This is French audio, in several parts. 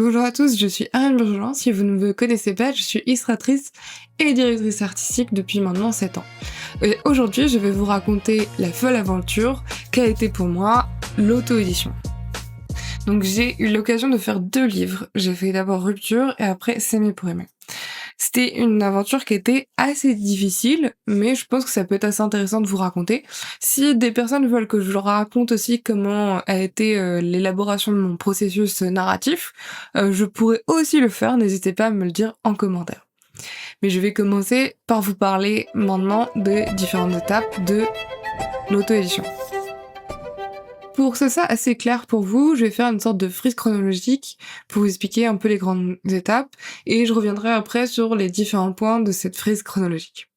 Bonjour à tous, je suis Ariane Bourgeois. Si vous ne me connaissez pas, je suis illustratrice et directrice artistique depuis maintenant 7 ans. Et aujourd'hui, je vais vous raconter la folle aventure qu'a été pour moi l'auto-édition. Donc j'ai eu l'occasion de faire 2 livres. J'ai fait d'abord Rupture et après S'aimer pour aimer. C'était une aventure qui était assez difficile, mais je pense que ça peut être assez intéressant de vous raconter. Si des personnes veulent que je leur raconte aussi comment a été l'élaboration de mon processus narratif, je pourrais aussi le faire, n'hésitez pas à me le dire en commentaire. Mais je vais commencer par vous parler maintenant des différentes étapes de l'auto-édition. Pour que ce soit assez clair pour vous, je vais faire une sorte de frise chronologique pour vous expliquer un peu les grandes étapes et je reviendrai après sur les différents points de cette frise chronologique.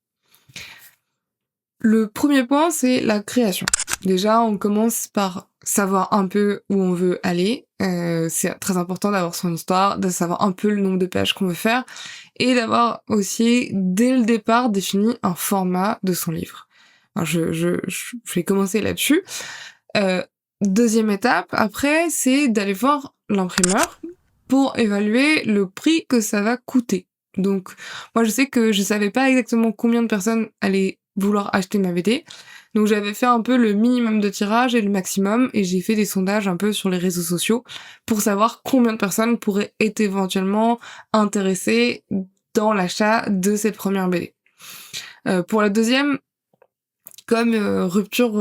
Le premier point, c'est la création. Déjà, on commence par savoir un peu où on veut aller. C'est très important d'avoir son histoire, de savoir un peu le nombre de pages qu'on veut faire et d'avoir aussi, dès le départ, défini un format de son livre. Alors, je vais commencer là-dessus. Deuxième étape, après, c'est d'aller voir l'imprimeur pour évaluer le prix que ça va coûter. Donc, moi, je sais que je savais pas exactement combien de personnes allaient vouloir acheter ma BD. Donc, j'avais fait un peu le minimum de tirage et le maximum, et j'ai fait des sondages un peu sur les réseaux sociaux pour savoir combien de personnes pourraient être éventuellement intéressées dans l'achat de cette première BD. Pour la deuxième, comme rupture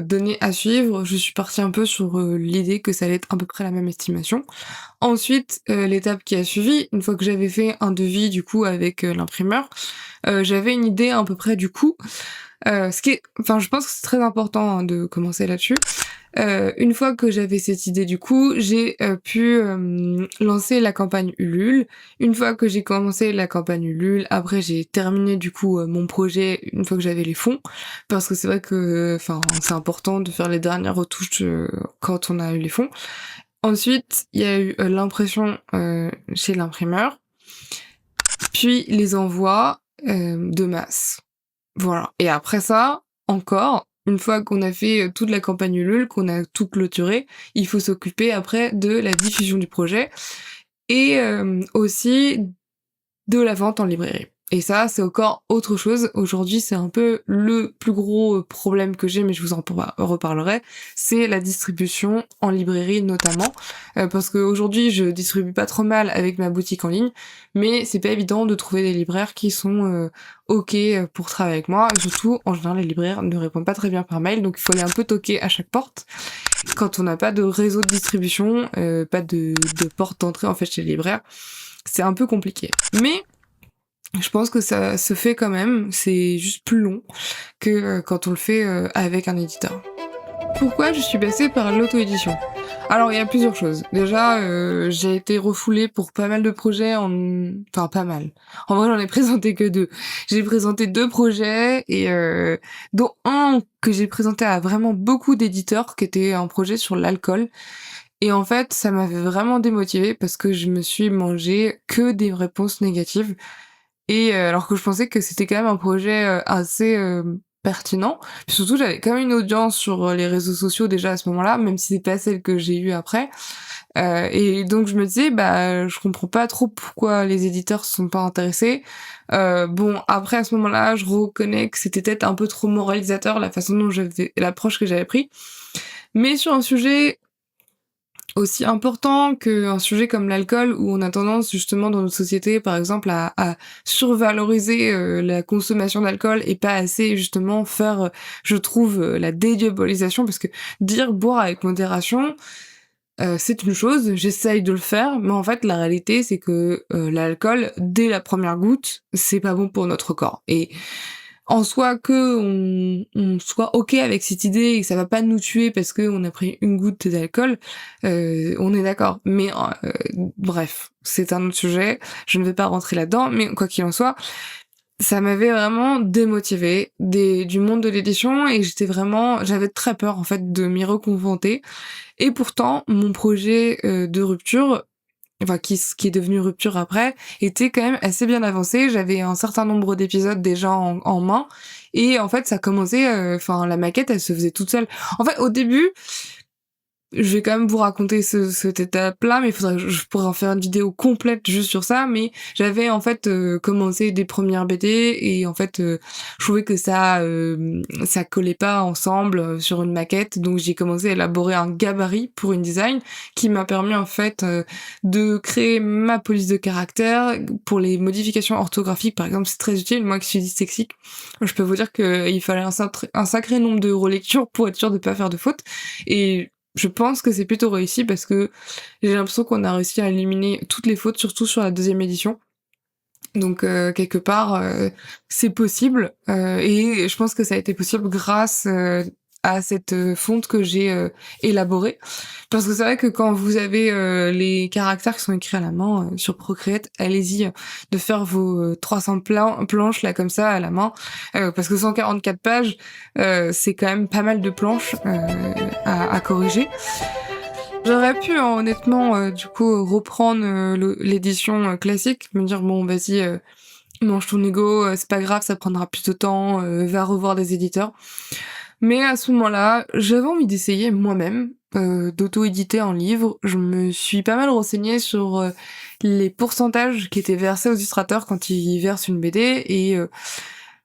donnée à suivre, je suis partie un peu sur l'idée que ça allait être à peu près la même estimation. Ensuite, l'étape qui a suivi, une fois que j'avais fait un devis du coup avec l'imprimeur, j'avais une idée à peu près du coût. Je pense que c'est très important de commencer là-dessus. Une fois que j'avais cette idée du coup, j'ai pu lancer la campagne Ulule. Une fois que j'ai commencé la campagne Ulule, après j'ai terminé du coup mon projet une fois que j'avais les fonds, parce que c'est vrai que c'est important de faire les dernières retouches quand on a eu les fonds. Ensuite, il y a eu l'impression chez l'imprimeur, puis les envois de masse. Voilà. Et après ça, encore, une fois qu'on a fait toute la campagne Ulule, qu'on a tout clôturé, il faut s'occuper après de la diffusion du projet et aussi de la vente en librairie. Et ça, c'est encore autre chose. Aujourd'hui, c'est un peu le plus gros problème que j'ai, mais je vous en reparlerai. C'est la distribution en librairie notamment. Parce qu'aujourd'hui, je distribue pas trop mal avec ma boutique en ligne, mais c'est pas évident de trouver des libraires qui sont OK pour travailler avec moi. Et surtout, en général, les libraires ne répondent pas très bien par mail, donc il faut aller un peu toquer à chaque porte. Quand on n'a pas de réseau de distribution, pas de porte d'entrée en fait chez les libraires, c'est un peu compliqué. Mais je pense que ça se fait quand même, c'est juste plus long que quand on le fait avec un éditeur. Pourquoi je suis passée par l'auto-édition ? Alors il y a plusieurs choses. Déjà, j'ai été refoulée pour pas mal de projets Enfin pas mal. En vrai j'en ai présenté que 2. J'ai présenté 2 projets et dont un que j'ai présenté à vraiment beaucoup d'éditeurs qui était un projet sur l'alcool. Et en fait ça m'avait vraiment démotivée parce que je me suis mangé que des réponses négatives. Et alors que je pensais que c'était quand même un projet assez pertinent. Puis surtout, j'avais quand même une audience sur les réseaux sociaux déjà à ce moment-là, même si c'est pas celle que j'ai eue après. Et donc je me disais, je comprends pas trop pourquoi les éditeurs se sont pas intéressés. Bon, après à ce moment-là, je reconnais que c'était peut-être un peu trop moralisateur la façon dont j'avais, l'approche que j'avais pris. Mais sur un sujet aussi important qu'un sujet comme l'alcool, où on a tendance justement dans notre société par exemple à survaloriser la consommation d'alcool et pas assez justement faire je trouve la dédiabolisation, parce que dire boire avec modération c'est une chose, j'essaye de le faire, mais en fait la réalité c'est que l'alcool dès la première goutte c'est pas bon pour notre corps. Et en soi que on soit ok avec cette idée et que ça va pas nous tuer parce que on a pris une goutte d'alcool, on est d'accord. Mais bref, c'est un autre sujet. Je ne vais pas rentrer là-dedans. Mais quoi qu'il en soit, ça m'avait vraiment démotivée du monde de l'édition et j'avais très peur en fait de m'y reconfronter. Et pourtant, mon projet de rupture, qui est devenu Rupture après, était quand même assez bien avancé. J'avais un certain nombre d'épisodes déjà en main, et en fait ça commençait, la maquette elle se faisait toute seule. En fait au début, je vais quand même vous raconter cette étape-là, mais il faudrait je pourrais en faire une vidéo complète juste sur ça, mais j'avais en fait, commencé des premières BD et en fait, je trouvais que ça collait pas ensemble, sur une maquette, donc j'ai commencé à élaborer un gabarit pour une design qui m'a permis en fait, de créer ma police de caractère. Pour les modifications orthographiques, par exemple, c'est très utile. Moi qui suis dyslexique, je peux vous dire qu'il fallait un sacré nombre de relectures pour être sûr de pas faire de fautes et je pense que c'est plutôt réussi parce que j'ai l'impression qu'on a réussi à éliminer toutes les fautes, surtout sur la deuxième édition. Donc quelque part, c'est possible et je pense que ça a été possible grâce à cette fonte que j'ai élaborée. Parce que c'est vrai que quand vous avez les caractères qui sont écrits à la main sur Procreate, allez-y de faire vos 300 planches là comme ça à la main, parce que 144 pages, c'est quand même pas mal de planches à corriger. J'aurais pu honnêtement du coup reprendre l'édition classique, me dire bon vas-y mange ton ego, c'est pas grave, ça prendra plus de temps, va revoir des éditeurs. Mais à ce moment-là, j'avais envie d'essayer moi-même d'auto-éditer un livre. Je me suis pas mal renseignée sur les pourcentages qui étaient versés aux illustrateurs quand ils versent une BD et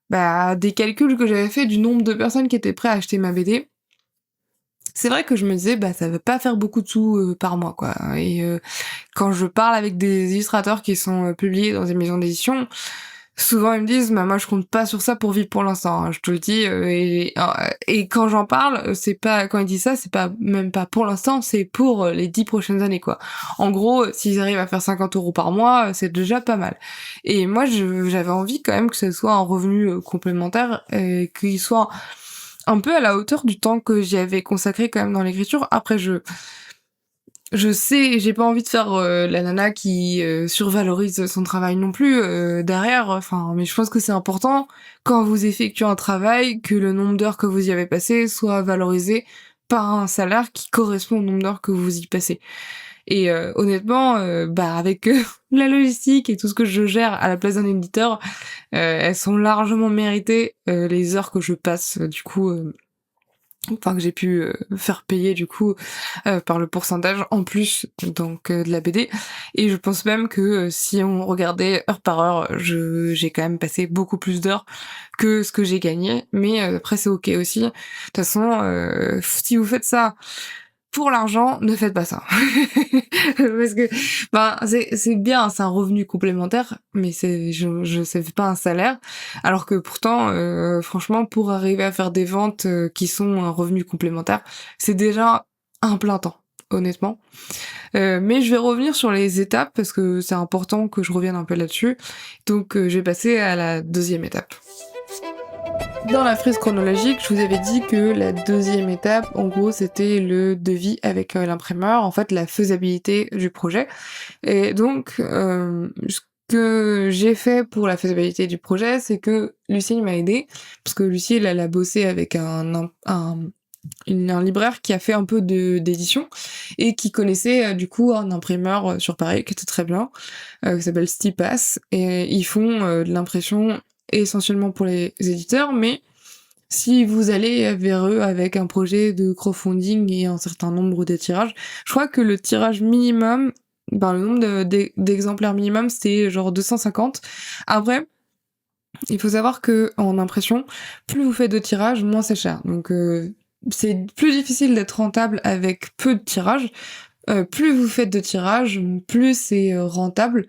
des calculs que j'avais fait du nombre de personnes qui étaient prêtes à acheter ma BD. C'est vrai que je me disais ça va pas faire beaucoup de sous par mois quoi et quand je parle avec des illustrateurs qui sont publiés dans des maisons d'édition, souvent ils me disent moi je compte pas sur ça pour vivre pour l'instant, hein, je te le dis et quand j'en parle, c'est pas quand ils disent ça, c'est pas même pas pour l'instant, c'est pour les 10 prochaines années quoi. En gros, s'ils arrivent à faire 50 € par mois, c'est déjà pas mal. Et moi j'avais envie quand même que ce soit un revenu complémentaire et qu'il soit un peu à la hauteur du temps que j'y avais consacré quand même dans l'écriture. Après, je sais, j'ai pas envie de faire la nana qui survalorise son travail non plus derrière. Enfin, mais je pense que c'est important quand vous effectuez un travail que le nombre d'heures que vous y avez passé soit valorisé par un salaire qui correspond au nombre d'heures que vous y passez. Et honnêtement, avec la logistique et tout ce que je gère à la place d'un éditeur, elles sont largement méritées les heures que je passe du coup que j'ai pu faire payer du coup par le pourcentage en plus donc de la BD. Et je pense même que si on regardait heure par heure, j'ai quand même passé beaucoup plus d'heures que ce que j'ai gagné, mais après c'est ok aussi. De toute façon, si vous faites ça pour l'argent, ne faites pas ça. Parce que c'est bien, c'est un revenu complémentaire, mais c'est pas un salaire. Alors que pourtant, franchement, pour arriver à faire des ventes qui sont un revenu complémentaire, c'est déjà un plein temps, honnêtement. Mais je vais revenir sur les étapes parce que c'est important que je revienne un peu là-dessus. Donc je vais passer à la deuxième étape. Dans la frise chronologique, je vous avais dit que la deuxième étape, en gros, c'était le devis avec l'imprimeur, en fait, la faisabilité du projet. Et donc, ce que j'ai fait pour la faisabilité du projet, c'est que Lucie m'a aidée, parce que Lucie, elle a bossé avec un libraire qui a fait un peu d'édition et qui connaissait du coup un imprimeur sur Paris qui était très bien, qui s'appelle Stipas, et ils font de l'impression essentiellement pour les éditeurs, mais si vous allez vers eux avec un projet de crowdfunding et un certain nombre de tirages, je crois que le tirage minimum, le nombre d'exemplaires minimum, c'était genre 250. Après, il faut savoir que en impression, plus vous faites de tirages, moins c'est cher. Donc c'est plus difficile d'être rentable avec peu de tirages. Plus vous faites de tirages, plus c'est rentable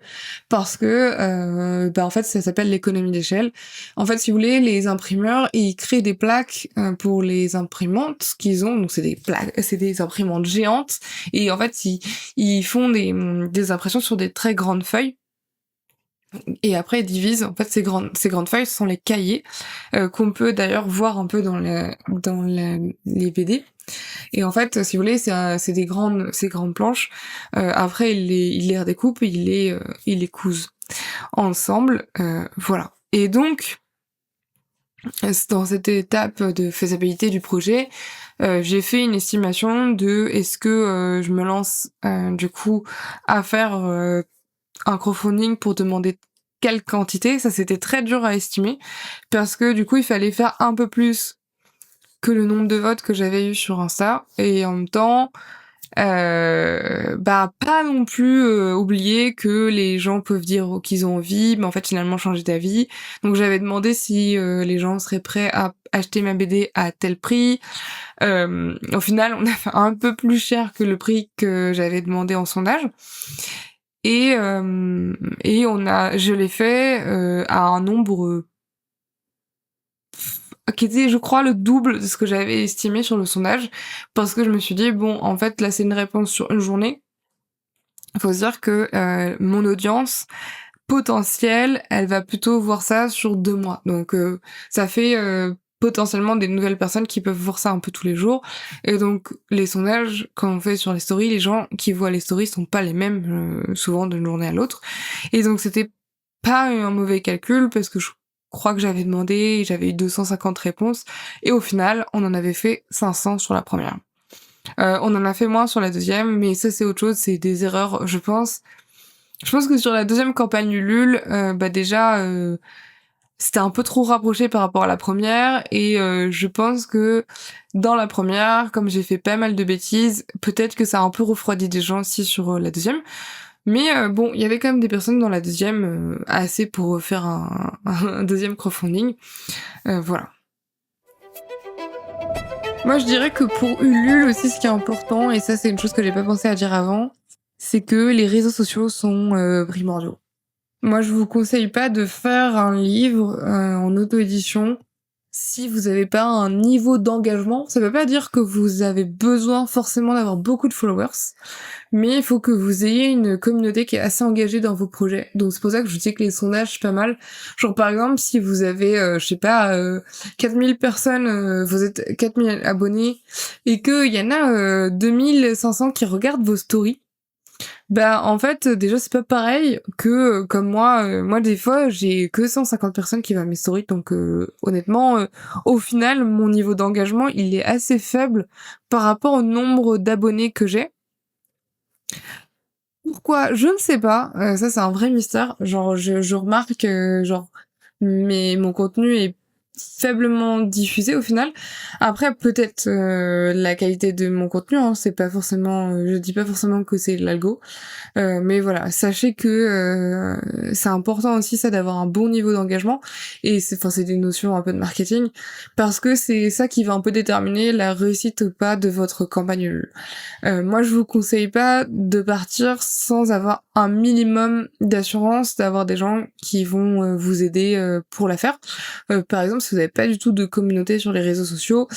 parce que en fait ça s'appelle l'économie d'échelle. En fait, si vous voulez, les imprimeurs ils créent des plaques pour les imprimantes qu'ils ont, donc c'est des plaques, c'est des imprimantes géantes et en fait ils font des impressions sur des très grandes feuilles. Et après, ils divisent, en fait, ces grandes feuilles, ce sont les cahiers, qu'on peut d'ailleurs voir un peu dans les BD. Et en fait, si vous voulez, c'est ces grandes planches. Après, ils les redécoupent, ils les cousent ensemble, voilà. Et donc, dans cette étape de faisabilité du projet, j'ai fait une estimation de est-ce que je me lance du coup à faire un crowdfunding pour demander quelle quantité. Ça, c'était très dur à estimer parce que du coup, il fallait faire un peu plus que le nombre de votes que j'avais eu sur Insta et en même temps, pas non plus oublier que les gens peuvent dire qu'ils ont envie, mais en fait finalement changer d'avis. Donc j'avais demandé si les gens seraient prêts à acheter ma BD à tel prix. Au final, on a fait un peu plus cher que le prix que j'avais demandé en sondage. Et je l'ai fait à un nombre qui était, je crois, le double de ce que j'avais estimé sur le sondage, parce que je me suis dit bon, en fait, là, c'est une réponse sur une journée. Il faut se dire que mon audience potentielle, elle va plutôt voir ça sur 2 mois. Donc, ça fait potentiellement des nouvelles personnes qui peuvent voir ça un peu tous les jours. Et donc, les sondages, quand on fait sur les stories, les gens qui voient les stories sont pas les mêmes, souvent d'une journée à l'autre. Et donc, c'était pas un mauvais calcul, parce que je crois que j'avais demandé, et j'avais eu 250 réponses. Et au final, on en avait fait 500 sur la première. On en a fait moins sur la deuxième, mais ça, c'est autre chose, c'est des erreurs, je pense. Je pense que sur la deuxième campagne Ulule, déjà, c'était un peu trop rapproché par rapport à la première, et je pense que dans la première, comme j'ai fait pas mal de bêtises, peut-être que ça a un peu refroidi des gens aussi sur la deuxième. Mais bon, il y avait quand même des personnes dans la deuxième, assez pour faire un deuxième crowdfunding. Voilà. Moi, je dirais que pour Ulule aussi, ce qui est important, et ça c'est une chose que j'ai pas pensé à dire avant, c'est que les réseaux sociaux sont primordiaux. Moi, je vous conseille pas de faire un livre en auto-édition si vous avez pas un niveau d'engagement. Ça veut pas dire que vous avez besoin forcément d'avoir beaucoup de followers, mais il faut que vous ayez une communauté qui est assez engagée dans vos projets. Donc c'est pour ça que je dis que les sondages, c'est pas mal. Genre par exemple, si vous avez, 4000 personnes, vous êtes 4000 abonnés, et qu'il y en a 2500 qui regardent vos stories, en fait, déjà, c'est pas pareil que comme moi. Moi, des fois, j'ai que 150 personnes qui voient mes stories, donc honnêtement, au final, mon niveau d'engagement, il est assez faible par rapport au nombre d'abonnés que j'ai. Pourquoi? Je ne sais pas. Ça, c'est un vrai mystère. Genre, je remarque que, genre, mon contenu est faiblement diffusé au final. Après, peut-être la qualité de mon contenu, hein, c'est pas forcément... je dis pas forcément que c'est l'algo. Mais voilà, sachez que c'est important aussi ça d'avoir un bon niveau d'engagement, et c'est des notions un peu de marketing, parce que c'est ça qui va un peu déterminer la réussite ou pas de votre campagne Ulule. Moi, je vous conseille pas de partir sans avoir un minimum d'assurance, d'avoir des gens qui vont vous aider pour la faire. Par exemple, si vous n'avez pas du tout de communauté sur les réseaux sociaux,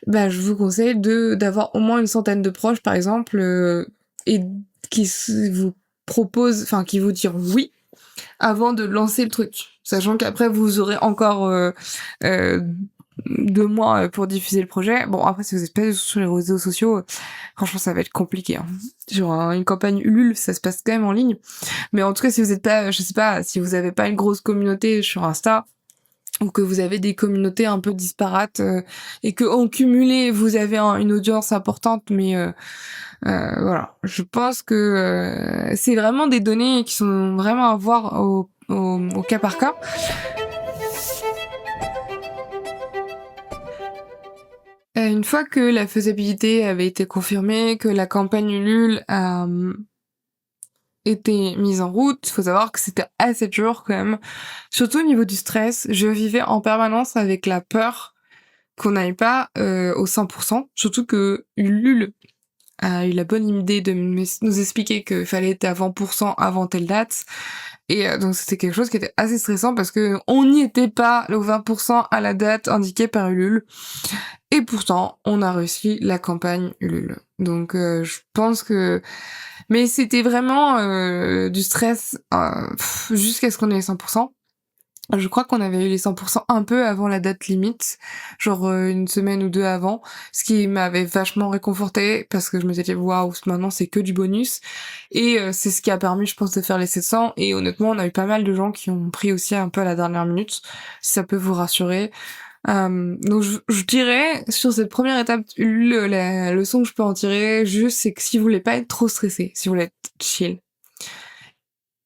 je vous conseille d'avoir au moins une centaine de proches, par exemple, et vous qui vous diront oui avant de lancer le truc. Sachant qu'après, vous aurez encore 2 mois pour diffuser le projet. Bon, après, si vous n'êtes pas sur les réseaux sociaux, franchement, ça va être compliqué. Hein. Sur une campagne Ulule, ça se passe quand même en ligne. Mais en tout cas, si vous n'êtes pas, je sais pas, si vous avez pas une grosse communauté sur Insta, ou que vous avez des communautés un peu disparates, et que en cumulé, vous avez une audience importante, mais voilà. Je pense que c'est vraiment des données qui sont vraiment à voir au cas par cas. Une fois que la faisabilité avait été confirmée, que la campagne Ulule a été mise en route, faut savoir que c'était assez dur quand même. Surtout au niveau du stress, je vivais en permanence avec la peur qu'on n'aille pas au 100%. Surtout que Ulule a eu la bonne idée de nous expliquer qu'il fallait être à 20% avant telle date. Et donc c'était quelque chose qui était assez stressant, parce que on n'y était pas au 20% à la date indiquée par Ulule. Et pourtant, on a réussi la campagne Ulule. Donc je pense que... Mais c'était vraiment du stress jusqu'à ce qu'on ait les 100%. Je crois qu'on avait eu les 100% un peu avant la date limite, genre une semaine ou deux avant, ce qui m'avait vachement réconfortée, parce que je me disais waouh, maintenant c'est que du bonus, et c'est ce qui a permis, je pense, de faire les 700. Et honnêtement, on a eu pas mal de gens qui ont pris aussi un peu à la dernière minute, si ça peut vous rassurer. Donc je dirais, sur cette première étape, la leçon que je peux en tirer juste, c'est que si vous voulez pas être trop stressé, si vous voulez être chill,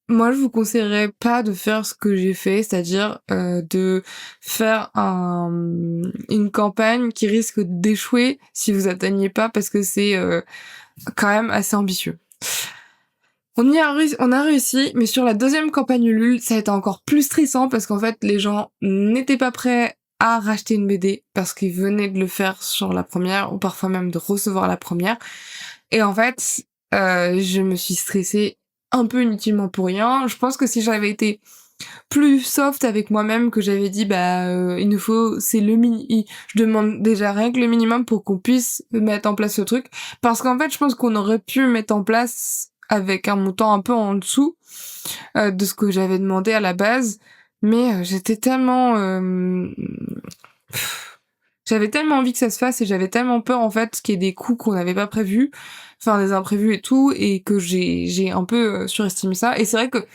moi, je vous conseillerais pas de faire ce que j'ai fait, c'est-à-dire de faire une campagne qui risque d'échouer si vous atteignez pas, parce que c'est quand même assez ambitieux. On a réussi, mais sur la deuxième campagne Ulule, ça a été encore plus stressant parce qu'en fait, les gens n'étaient pas prêts à racheter une BD parce qu'ils venaient de le faire sur la première ou parfois même de recevoir la première. Et en fait, je me suis stressée un peu inutilement pour rien. Je pense que si j'avais été plus soft avec moi-même, que j'avais dit il nous faut, je demande déjà rien que le minimum pour qu'on puisse mettre en place ce truc, parce qu'en fait je pense qu'on aurait pu mettre en place avec un montant un peu en dessous de ce que j'avais demandé à la base, mais j'étais tellement j'avais tellement envie que ça se fasse et j'avais tellement peur en fait qu'il y ait des coûts qu'on n'avait pas prévus, enfin des imprévus et tout, et que j'ai un peu surestimé ça. Et c'est vrai que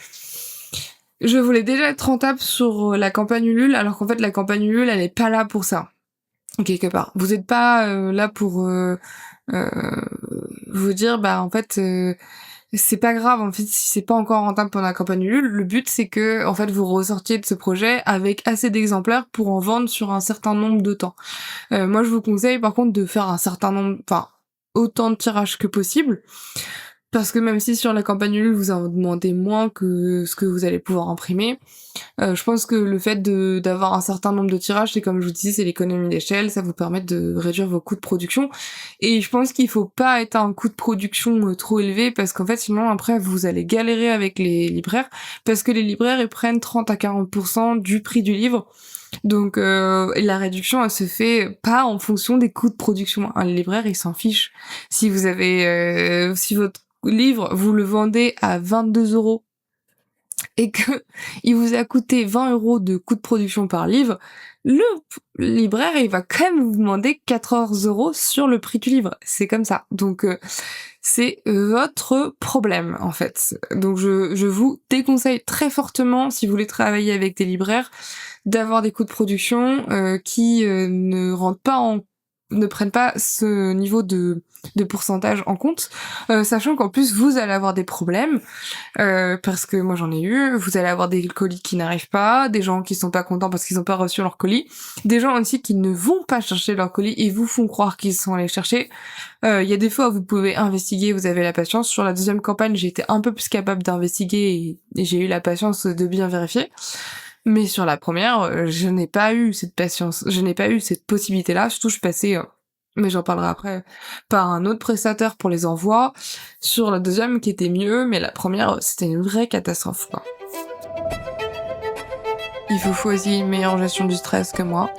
je voulais déjà être rentable sur la campagne Ulule, alors qu'en fait la campagne Ulule elle est pas là pour ça, quelque part. Vous êtes pas là pour euh, vous dire en fait c'est pas grave en fait si c'est pas encore rentable pendant la campagne Ulule. Le but c'est que en fait vous ressortiez de ce projet avec assez d'exemplaires pour en vendre sur un certain nombre de temps. Moi je vous conseille par contre de faire un certain nombre, enfin autant de tirages que possible. Parce que même si sur la campagne Ulule vous en demandez moins que ce que vous allez pouvoir imprimer, je pense que le fait d'avoir un certain nombre de tirages, c'est comme je vous dis, c'est l'économie d'échelle, ça vous permet de réduire vos coûts de production. Et je pense qu'il faut pas être à un coût de production trop élevé, parce qu'en fait sinon après vous allez galérer avec les libraires, parce que les libraires ils prennent 30 à 40% du prix du livre. Donc la réduction elle se fait pas en fonction des coûts de production. Un libraire il s'en fiche. Si vous avez si votre livre vous le vendez à 22 € et que il vous a coûté 20 € de coût de production par livre, le libraire il va quand même vous demander 14 € sur le prix du livre. C'est comme ça. Donc c'est votre problème en fait. Donc je vous déconseille très fortement, si vous voulez travailler avec des libraires, d'avoir des coûts de production qui ne prennent pas ce niveau de pourcentage en compte, sachant qu'en plus vous allez avoir des problèmes, parce que moi j'en ai eu, vous allez avoir des colis qui n'arrivent pas, des gens qui sont pas contents parce qu'ils ont pas reçu leur colis, des gens aussi qui ne vont pas chercher leur colis et vous font croire qu'ils sont allés chercher. Il y a des fois où vous pouvez investiguer, vous avez la patience. Sur la deuxième campagne, j'ai été un peu plus capable d'investiguer et j'ai eu la patience de bien vérifier. Mais sur la première, je n'ai pas eu cette patience, je n'ai pas eu cette possibilité-là. Surtout, je suis passée, mais j'en parlerai après, par un autre prestataire pour les envois. Sur la deuxième, qui était mieux, mais la première, c'était une vraie catastrophe, quoi. Il faut choisir une meilleure gestion du stress que moi.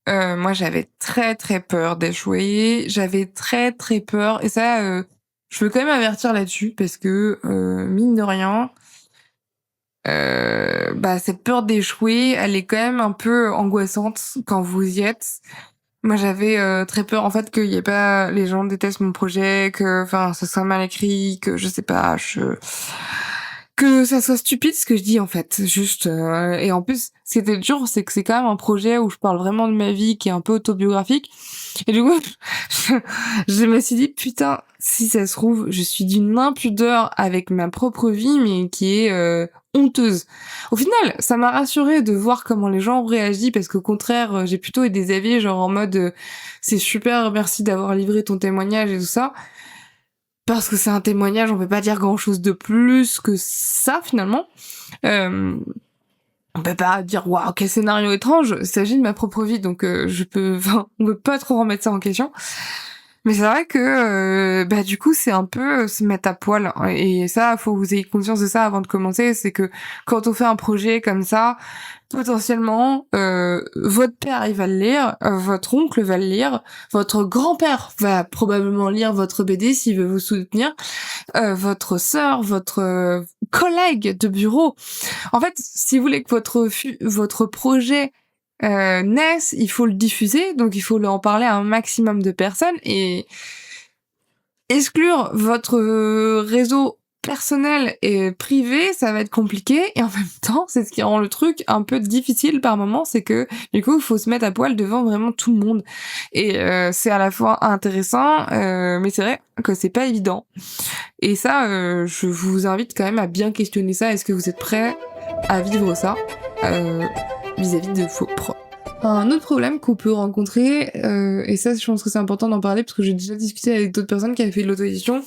Moi, j'avais très très peur d'échouer. J'avais très très peur, et ça, je veux quand même avertir là-dessus parce que mine de rien. Cette peur d'échouer, elle est quand même un peu angoissante quand vous y êtes. Moi, j'avais très peur en fait qu'il y ait pas, les gens détestent mon projet, que, enfin, ça soit mal écrit, que je sais pas, que ça soit stupide ce que je dis en fait, juste. Et en plus, ce qui était dur, c'est que c'est quand même un projet où je parle vraiment de ma vie, qui est un peu autobiographique. Et du coup, je, je me suis dit putain, si ça se trouve, je suis d'une impudeur avec ma propre vie, mais qui est honteuse. Au final, ça m'a rassurée de voir comment les gens ont réagi, parce qu'au contraire, j'ai plutôt eu des avis genre en mode c'est super, merci d'avoir livré ton témoignage et tout ça. Parce que c'est un témoignage, on peut pas dire grand chose de plus que ça finalement. On peut pas dire waouh quel scénario étrange. Il s'agit de ma propre vie, donc on peut pas trop remettre ça en question. Mais c'est vrai que du coup c'est un peu se mettre à poil, et ça faut que vous ayez conscience de ça avant de commencer. C'est que quand on fait un projet comme ça, potentiellement votre père il va le lire, votre oncle va le lire, votre grand-père va probablement lire votre BD s'il veut vous soutenir, votre sœur, votre collègue de bureau. En fait, si vous voulez que votre projet naisse, il faut le diffuser, donc il faut en parler à un maximum de personnes, et exclure votre réseau personnel et privé, ça va être compliqué, et en même temps, c'est ce qui rend le truc un peu difficile par moment, c'est que du coup, il faut se mettre à poil devant vraiment tout le monde. Et c'est à la fois intéressant, mais c'est vrai que c'est pas évident. Et ça, je vous invite quand même à bien questionner ça. Est-ce que vous êtes prêt à vivre ça vis-à-vis de vos proches? Un autre problème qu'on peut rencontrer, et ça je pense que c'est important d'en parler parce que j'ai déjà discuté avec d'autres personnes qui avaient fait de l'auto-édition,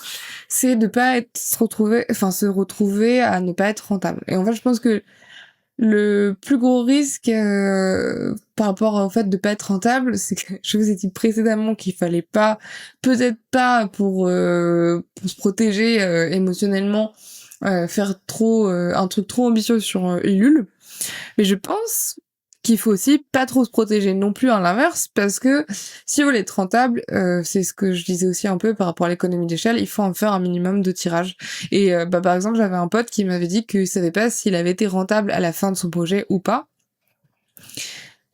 c'est de pas se retrouver à ne pas être rentable. Et en fait je pense que le plus gros risque par rapport au fait de pas être rentable, c'est que je vous ai dit précédemment qu'il fallait pas, peut-être pas pour se protéger émotionnellement, faire trop un truc trop ambitieux sur Ulule, mais je pense qu'il faut aussi pas trop se protéger non plus à l'inverse, parce que si vous voulez être rentable, c'est ce que je disais aussi un peu par rapport à l'économie d'échelle, il faut en faire un minimum de tirages. Et par exemple, j'avais un pote qui m'avait dit qu'il savait pas s'il avait été rentable à la fin de son projet ou pas.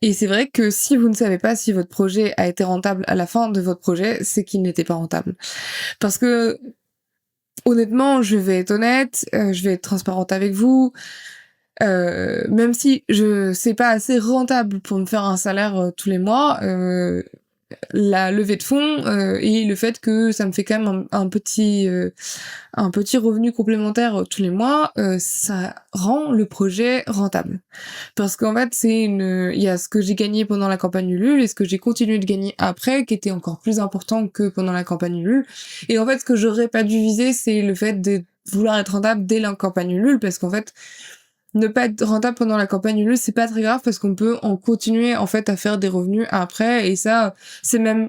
Et c'est vrai que si vous ne savez pas si votre projet a été rentable à la fin de votre projet, c'est qu'il n'était pas rentable. Parce que honnêtement, je vais être honnête, je vais être transparente avec vous. Même si je c'est pas assez rentable pour me faire un salaire tous les mois, la levée de fonds et le fait que ça me fait quand même un petit revenu complémentaire tous les mois, ça rend le projet rentable. Parce qu'en fait, il y a ce que j'ai gagné pendant la campagne Ulule et ce que j'ai continué de gagner après, qui était encore plus important que pendant la campagne Ulule. Et en fait, ce que j'aurais pas dû viser, c'est le fait de vouloir être rentable dès la campagne Ulule, parce qu'en fait, ne pas être rentable pendant la campagne Ulule, c'est pas très grave parce qu'on peut en continuer en fait à faire des revenus après, et ça, c'est même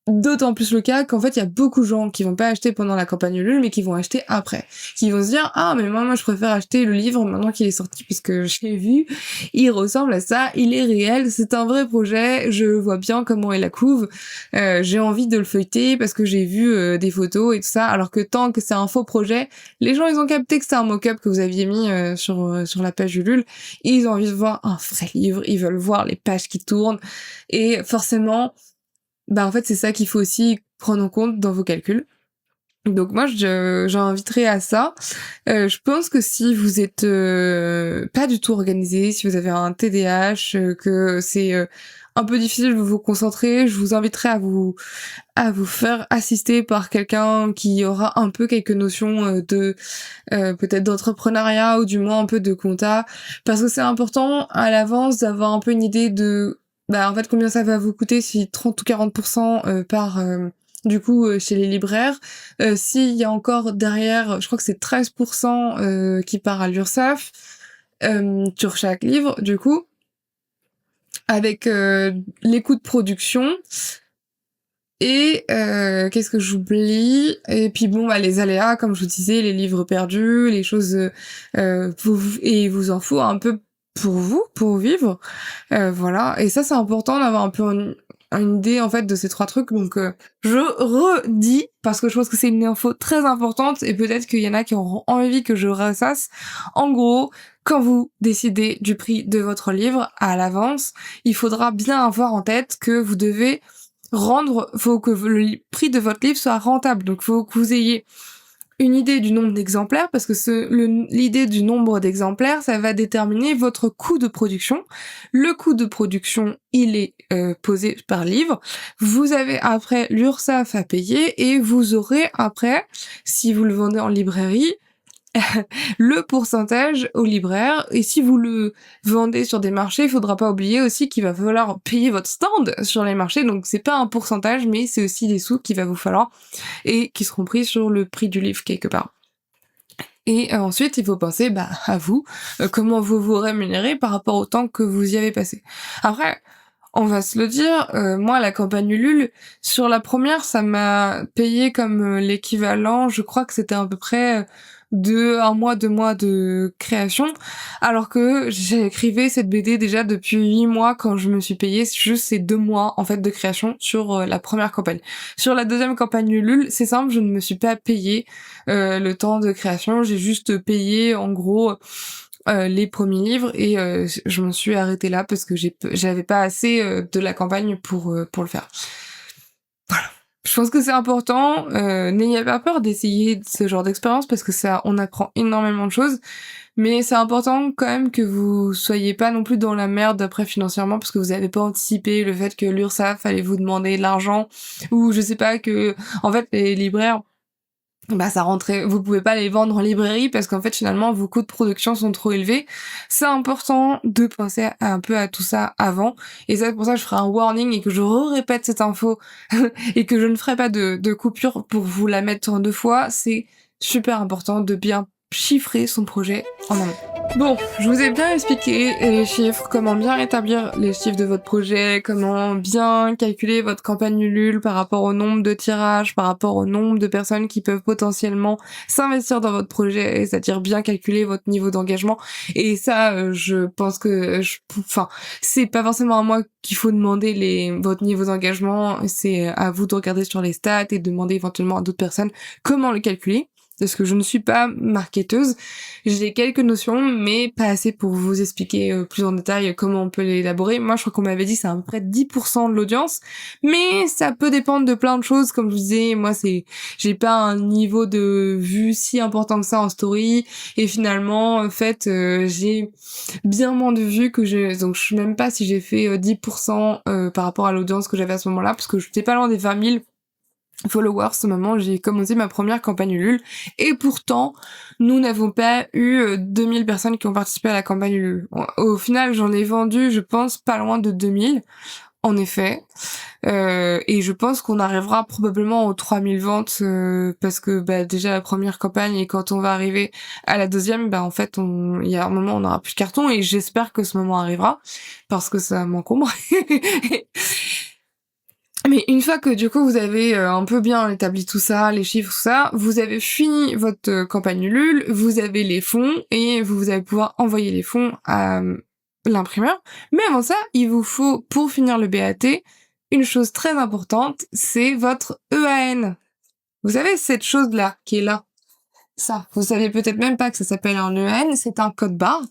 d'autant plus le cas qu'en fait, il y a beaucoup de gens qui vont pas acheter pendant la campagne Ulule, mais qui vont acheter après. Qui vont se dire, ah, mais moi, je préfère acheter le livre maintenant qu'il est sorti, puisque je l'ai vu, il ressemble à ça, il est réel, c'est un vrai projet, je vois bien comment est la couve, j'ai envie de le feuilleter parce que j'ai vu des photos et tout ça, alors que tant que c'est un faux projet, les gens, ils ont capté que c'est un mock-up que vous aviez mis sur la page Ulule, et ils ont envie de voir un vrai livre, ils veulent voir les pages qui tournent, et forcément, en fait, c'est ça qu'il faut aussi prendre en compte dans vos calculs. Donc moi, j'inviterai à ça. Je pense que si vous êtes pas du tout organisé, si vous avez un TDAH, que c'est un peu difficile de vous concentrer, je vous inviterai à vous faire assister par quelqu'un qui aura un peu quelques notions de peut-être d'entrepreneuriat ou du moins un peu de compta, parce que c'est important à l'avance d'avoir un peu une idée de en fait combien ça va vous coûter, si 30 ou 40% par du coup chez les libraires, s'il y a encore derrière, je crois que c'est 13% qui part à l'URSSAF sur chaque livre, du coup avec les coûts de production. Et qu'est-ce que j'oublie? Et puis les aléas, comme je vous disais, les livres perdus, les choses et il vous en faut un peu pour vous, pour vivre. Voilà. Et ça, c'est important d'avoir un peu une idée en fait de ces trois trucs. Donc je redis, parce que je pense que c'est une info très importante et peut-être qu'il y en a qui auront envie que je ressasse. En gros, quand vous décidez du prix de votre livre à l'avance, il faudra bien avoir en tête que vous devez faut que le prix de votre livre soit rentable. Donc, faut que vous ayez une idée du nombre d'exemplaires, parce que l'idée du nombre d'exemplaires, ça va déterminer votre coût de production. Le coût de production, il est posé par livre. Vous avez après l'URSSAF à payer, et vous aurez après, si vous le vendez en librairie, le pourcentage au libraire. Et si vous le vendez sur des marchés, il faudra pas oublier aussi qu'il va falloir payer votre stand sur les marchés. Donc c'est pas un pourcentage, mais c'est aussi des sous qu'il va vous falloir et qui seront pris sur le prix du livre quelque part. Et ensuite, il faut penser à vous, comment vous vous rémunérez par rapport au temps que vous y avez passé. Après, on va se le dire, moi la campagne Ulule, sur la première, ça m'a payé comme l'équivalent, je crois que c'était à peu près de 2 mois de création, alors que j'écrivais cette BD déjà depuis 8 mois quand je me suis payée juste ces 2 mois en fait de création sur la première campagne. Sur la deuxième campagne Ulule, c'est simple, je ne me suis pas payé le temps de création, j'ai juste payé en gros les premiers livres, et je me suis arrêtée là parce que j'avais pas assez de la campagne pour le faire. Voilà. Je pense que c'est important, n'ayez pas peur d'essayer ce genre d'expérience parce que on apprend énormément de choses, mais c'est important quand même que vous soyez pas non plus dans la merde après financièrement parce que vous avez pas anticipé le fait que l'URSSAF allait vous demander de l'argent, ou je sais pas, que en fait les libraires bah ça rentrait, vous pouvez pas les vendre en librairie parce qu'en fait finalement vos coûts de production sont trop élevés. C'est important de penser un peu à tout ça avant, et ça c'est pour ça que je ferai un warning et que je répète cette info et que je ne ferai pas de coupure pour vous la mettre en 2 fois. C'est super important de bien chiffrer son projet en amont. Bon, je vous ai bien expliqué les chiffres, comment bien établir les chiffres de votre projet, comment bien calculer votre campagne Ulule par rapport au nombre de tirages, par rapport au nombre de personnes qui peuvent potentiellement s'investir dans votre projet, c'est-à-dire bien calculer votre niveau d'engagement. Et ça, je pense que, enfin, c'est pas forcément à moi qu'il faut demander votre niveau d'engagement, c'est à vous de regarder sur les stats et demander éventuellement à d'autres personnes comment le calculer. Parce que je ne suis pas marketeuse, j'ai quelques notions, mais pas assez pour vous expliquer plus en détail comment on peut l'élaborer. Moi, je crois qu'on m'avait dit que c'est à peu près 10% de l'audience, mais ça peut dépendre de plein de choses. Comme je vous disais, moi, j'ai pas un niveau de vue si important que ça en story, et finalement, en fait, j'ai bien moins de vues donc je sais même pas si j'ai fait 10% par rapport à l'audience que j'avais à ce moment-là, parce que je n'étais pas loin des 20 000 followers au moment où j'ai commencé ma première campagne Ulule, et pourtant nous n'avons pas eu 2000 personnes qui ont participé à la campagne Ulule. Au final, j'en ai vendu, je pense, pas loin de 2000 en effet, et je pense qu'on arrivera probablement aux 3000 ventes, parce que bah déjà la première campagne, et quand on va arriver à la deuxième, bah en fait il y a un moment on aura plus de carton, et j'espère que ce moment arrivera parce que ça m'encombre. Mais une fois que du coup vous avez un peu bien établi tout ça, les chiffres, tout ça, vous avez fini votre campagne Ulule, vous avez les fonds et vous allez pouvoir envoyer les fonds à l'imprimeur. Mais avant ça, il vous faut, pour finir le BAT, une chose très importante, c'est votre EAN. Vous savez cette chose-là qui est là. Ça, vous savez peut-être même pas que ça s'appelle un EAN, c'est un code barre.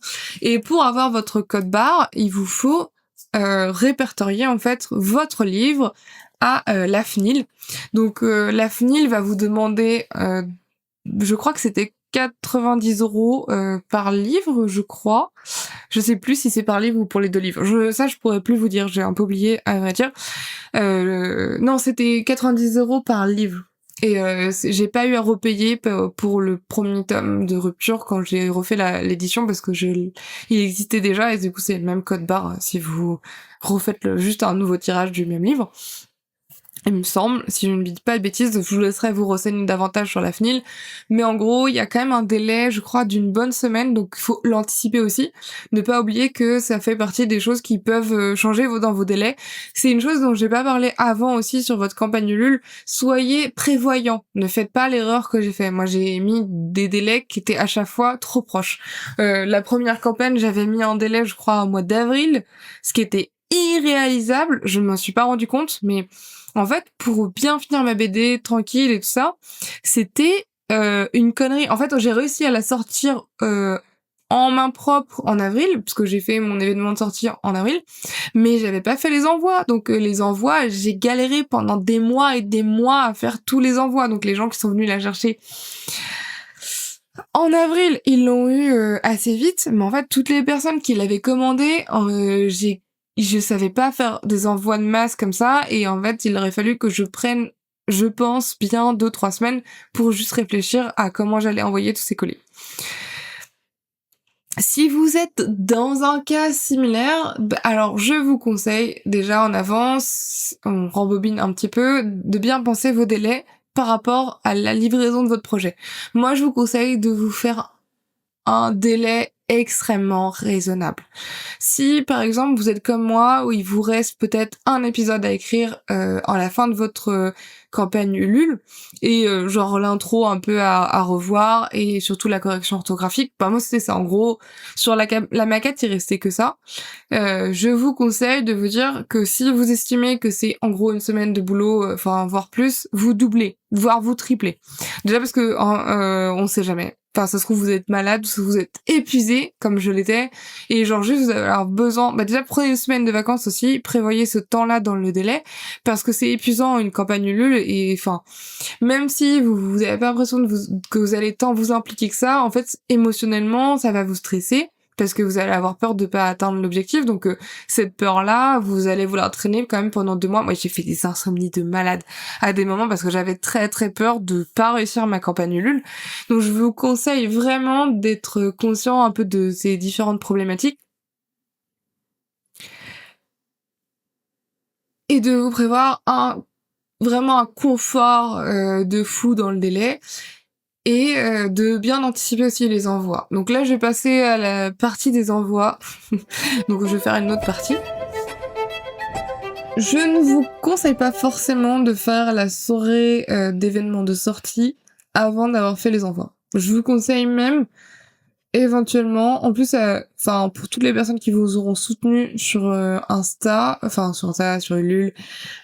Et pour avoir votre code barre, il vous faut répertorier en fait votre livre à la FNIL. Donc la FNIL va vous demander, je crois que c'était 90 € par livre, je crois. Je sais plus si c'est par livre ou pour les 2 livres. Je pourrais plus vous dire, j'ai un peu oublié à vrai dire. Non, c'était 90 € par livre. Et j'ai pas eu à repayer pour le premier tome de Rupture quand j'ai refait l'édition, parce que il existait déjà, et du coup c'est le même code barre si vous refaites juste un nouveau tirage du même livre. Il me semble, si je ne dis pas de bêtises, je vous laisserai vous renseigner davantage sur la FNIL, mais en gros, il y a quand même un délai, je crois, d'une bonne semaine, donc il faut l'anticiper aussi. Ne pas oublier que ça fait partie des choses qui peuvent changer dans vos délais. C'est une chose dont j'ai pas parlé avant aussi sur votre campagne Ulule. Soyez prévoyants. Ne faites pas l'erreur que j'ai fait. Moi, j'ai mis des délais qui étaient à chaque fois trop proches. La première campagne, j'avais mis un délai, je crois, au mois d'avril, ce qui était irréalisable. Je ne m'en suis pas rendu compte, mais en fait, pour bien finir ma BD tranquille et tout ça, c'était une connerie. En fait, j'ai réussi à la sortir en main propre en avril, parce que j'ai fait mon événement de sortie en avril, mais j'avais pas fait les envois. Donc les envois, j'ai galéré pendant des mois et des mois à faire tous les envois. Donc les gens qui sont venus la chercher en avril, ils l'ont eu assez vite, mais en fait, toutes les personnes qui l'avaient commandé, je savais pas faire des envois de masse comme ça, et en fait, il aurait fallu que je prenne, je pense, bien 2-3 semaines pour juste réfléchir à comment j'allais envoyer tous ces colis. Si vous êtes dans un cas similaire, alors je vous conseille déjà en avance, on rembobine un petit peu, de bien penser vos délais par rapport à la livraison de votre projet. Moi, je vous conseille de vous faire un délai extrêmement raisonnable. Si par exemple vous êtes comme moi, où il vous reste peut-être un épisode à écrire à la fin de votre campagne Ulule, et genre l'intro un peu à revoir, et surtout la correction orthographique, bah moi c'était ça en gros. Sur la maquette il restait que ça. Je vous conseille de vous dire que si vous estimez que c'est en gros une semaine de boulot, enfin voire plus, vous doublez, voire vous triplez. Déjà parce que on sait jamais. Enfin, ça se trouve, vous êtes malade, vous êtes épuisé, comme je l'étais, et genre juste vous allez avoir besoin, déjà prenez une semaine de vacances aussi, prévoyez ce temps-là dans le délai, parce que c'est épuisant une campagne Ulule, et enfin, même si vous avez pas l'impression que vous allez tant vous impliquer que ça, en fait, émotionnellement, ça va vous stresser, parce que vous allez avoir peur de pas atteindre l'objectif. Donc cette peur-là, vous allez vous la traîner quand même pendant 2 mois. Moi, j'ai fait des insomnies de malade à des moments parce que j'avais très très peur de pas réussir ma campagne Ulule. Donc je vous conseille vraiment d'être conscient un peu de ces différentes problématiques et de vous prévoir vraiment un confort de fou dans le délai et de bien anticiper aussi les envois. Donc là, je vais passer à la partie des envois. Donc je vais faire une autre partie. Je ne vous conseille pas forcément de faire la soirée d'événements de sortie avant d'avoir fait les envois. Je vous conseille même éventuellement, en plus, pour toutes les personnes qui vous auront soutenu sur sur Ulule,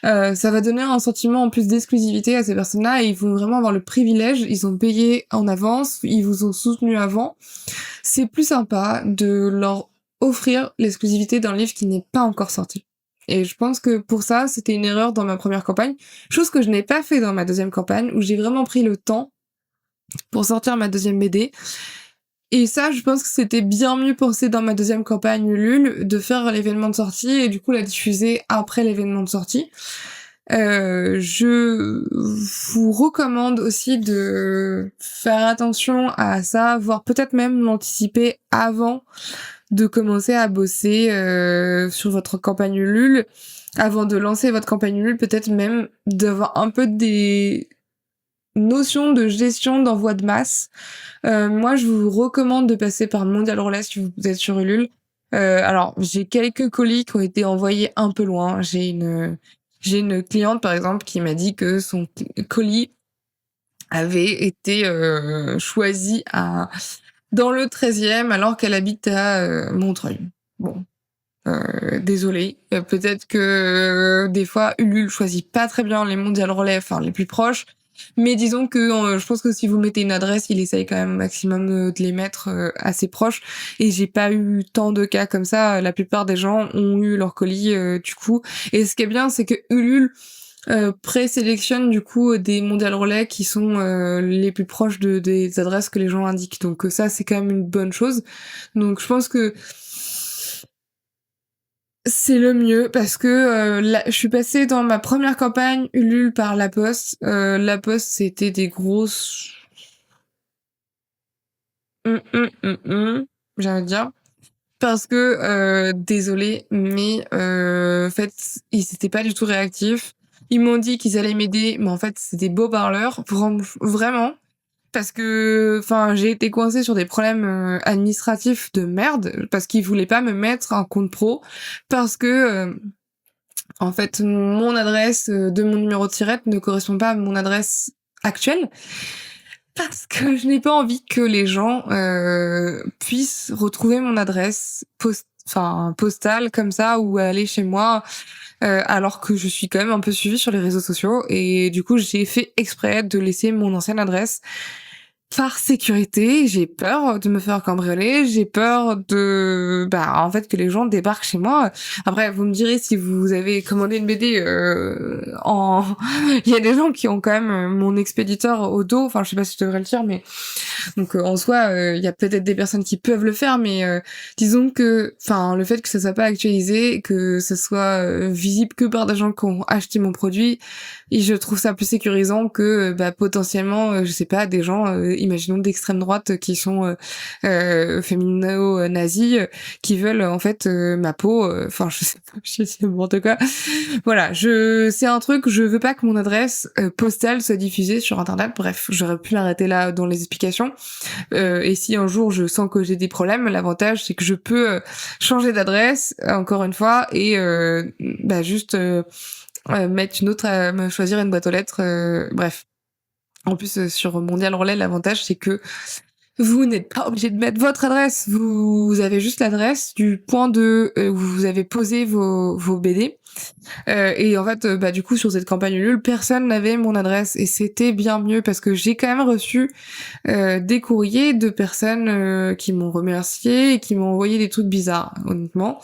ça va donner un sentiment en plus d'exclusivité à ces personnes-là et ils vont vraiment avoir le privilège, ils ont payé en avance, ils vous ont soutenu avant. C'est plus sympa de leur offrir l'exclusivité d'un livre qui n'est pas encore sorti. Et je pense que pour ça, c'était une erreur dans ma première campagne, chose que je n'ai pas fait dans ma deuxième campagne, où j'ai vraiment pris le temps pour sortir ma deuxième BD. Et ça, je pense que c'était bien mieux pensé dans ma deuxième campagne Ulule, de faire l'événement de sortie et du coup la diffuser après l'événement de sortie. Je vous recommande aussi de faire attention à ça, voire peut-être même l'anticiper avant de commencer à bosser sur votre campagne Ulule. Avant de lancer votre campagne Ulule, peut-être même d'avoir un peu des notions de gestion d'envoi de masse. Moi, je vous recommande de passer par Mondial Relais si vous êtes sur Ulule. Alors, j'ai quelques colis qui ont été envoyés un peu loin. J'ai une cliente, par exemple, qui m'a dit que son colis avait été choisi dans le 13e alors qu'elle habite à Montreuil. Bon, désolée. Peut-être que des fois, Ulule choisit pas très bien les Mondial Relais, enfin les plus proches. Mais disons que je pense que si vous mettez une adresse, il essaye quand même au maximum de les mettre assez proches. Et j'ai pas eu tant de cas comme ça. La plupart des gens ont eu leur colis du coup. Et ce qui est bien, c'est que Ulule présélectionne du coup des Mondial Relais qui sont les plus proches des adresses que les gens indiquent. Donc ça, c'est quand même une bonne chose. Donc je pense que c'est le mieux parce que je suis passée dans ma première campagne Ulule par La Poste. La Poste, c'était des grosses... j'ai envie de dire. Parce que, désolée, mais en fait, ils étaient pas du tout réactifs. Ils m'ont dit qu'ils allaient m'aider, mais en fait, c'est des beaux parleurs, vraiment. Parce que, j'ai été coincée sur des problèmes administratifs de merde, parce qu'ils voulaient pas me mettre un compte pro, parce que... en fait, mon adresse de mon numéro de tirette ne correspond pas à mon adresse actuelle parce que je n'ai pas envie que les gens puissent retrouver mon adresse postale comme ça ou aller chez moi alors que je suis quand même un peu suivie sur les réseaux sociaux et du coup j'ai fait exprès de laisser mon ancienne adresse par sécurité. J'ai peur de me faire cambrioler, j'ai peur en fait que les gens débarquent chez moi. Après vous me direz si vous avez commandé une BD il y a des gens qui ont quand même mon expéditeur au dos, je sais pas si je devrais le dire, mais donc en soi il y a peut-être des personnes qui peuvent le faire, mais disons que le fait que ça soit pas actualisé, que ça soit visible que par des gens qui ont acheté mon produit, et je trouve ça plus sécurisant que potentiellement je sais pas, des gens imaginons d'extrême droite qui sont fémino-nazis qui veulent en fait ma peau, je sais pas, je sais n'importe quoi. Voilà, c'est un truc, je veux pas que mon adresse postale soit diffusée sur internet. Bref, j'aurais pu l'arrêter là dans les explications. Et si un jour je sens que j'ai des problèmes, l'avantage c'est que je peux changer d'adresse encore une fois et juste mettre une autre, me choisir une boîte aux lettres. Bref. En plus, sur Mondial Relais, l'avantage, c'est que vous n'êtes pas obligé de mettre votre adresse. Vous avez juste l'adresse du point où vous avez posé vos BD. Et en fait, du coup, sur cette campagne Ulule, personne n'avait mon adresse. Et c'était bien mieux parce que j'ai quand même reçu des courriers de personnes qui m'ont remercié et qui m'ont envoyé des trucs bizarres, honnêtement.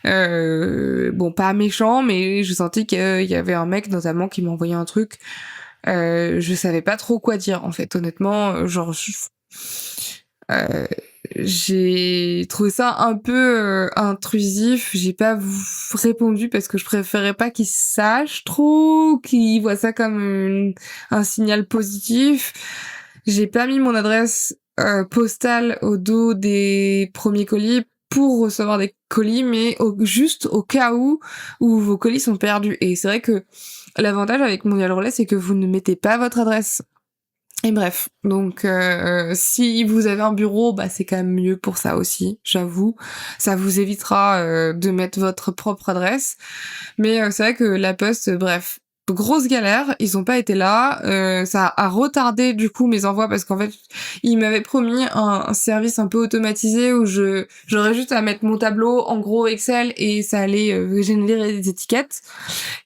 Pas méchant, mais je sentais qu'il y avait un mec, notamment, qui m'a envoyé un truc. Je savais pas trop quoi dire, en fait, honnêtement. j'ai trouvé ça un peu intrusif. J'ai pas répondu parce que je préférais pas qu'ils sachent trop, qu'ils voient ça comme un signal positif. J'ai pas mis mon adresse postale au dos des premiers colis pour recevoir des colis, mais juste au cas où vos colis sont perdus. Et c'est vrai que l'avantage avec Mondial Relais, c'est que vous ne mettez pas votre adresse. Et bref, donc si vous avez un bureau, bah c'est quand même mieux pour ça aussi, j'avoue. Ça vous évitera de mettre votre propre adresse. Mais c'est vrai que la Poste, bref, grosse galère, ils ont pas été là. Ça a retardé du coup mes envois parce qu'en fait, ils m'avaient promis un service un peu automatisé où j'aurais juste à mettre mon tableau en gros Excel et ça allait générer des étiquettes.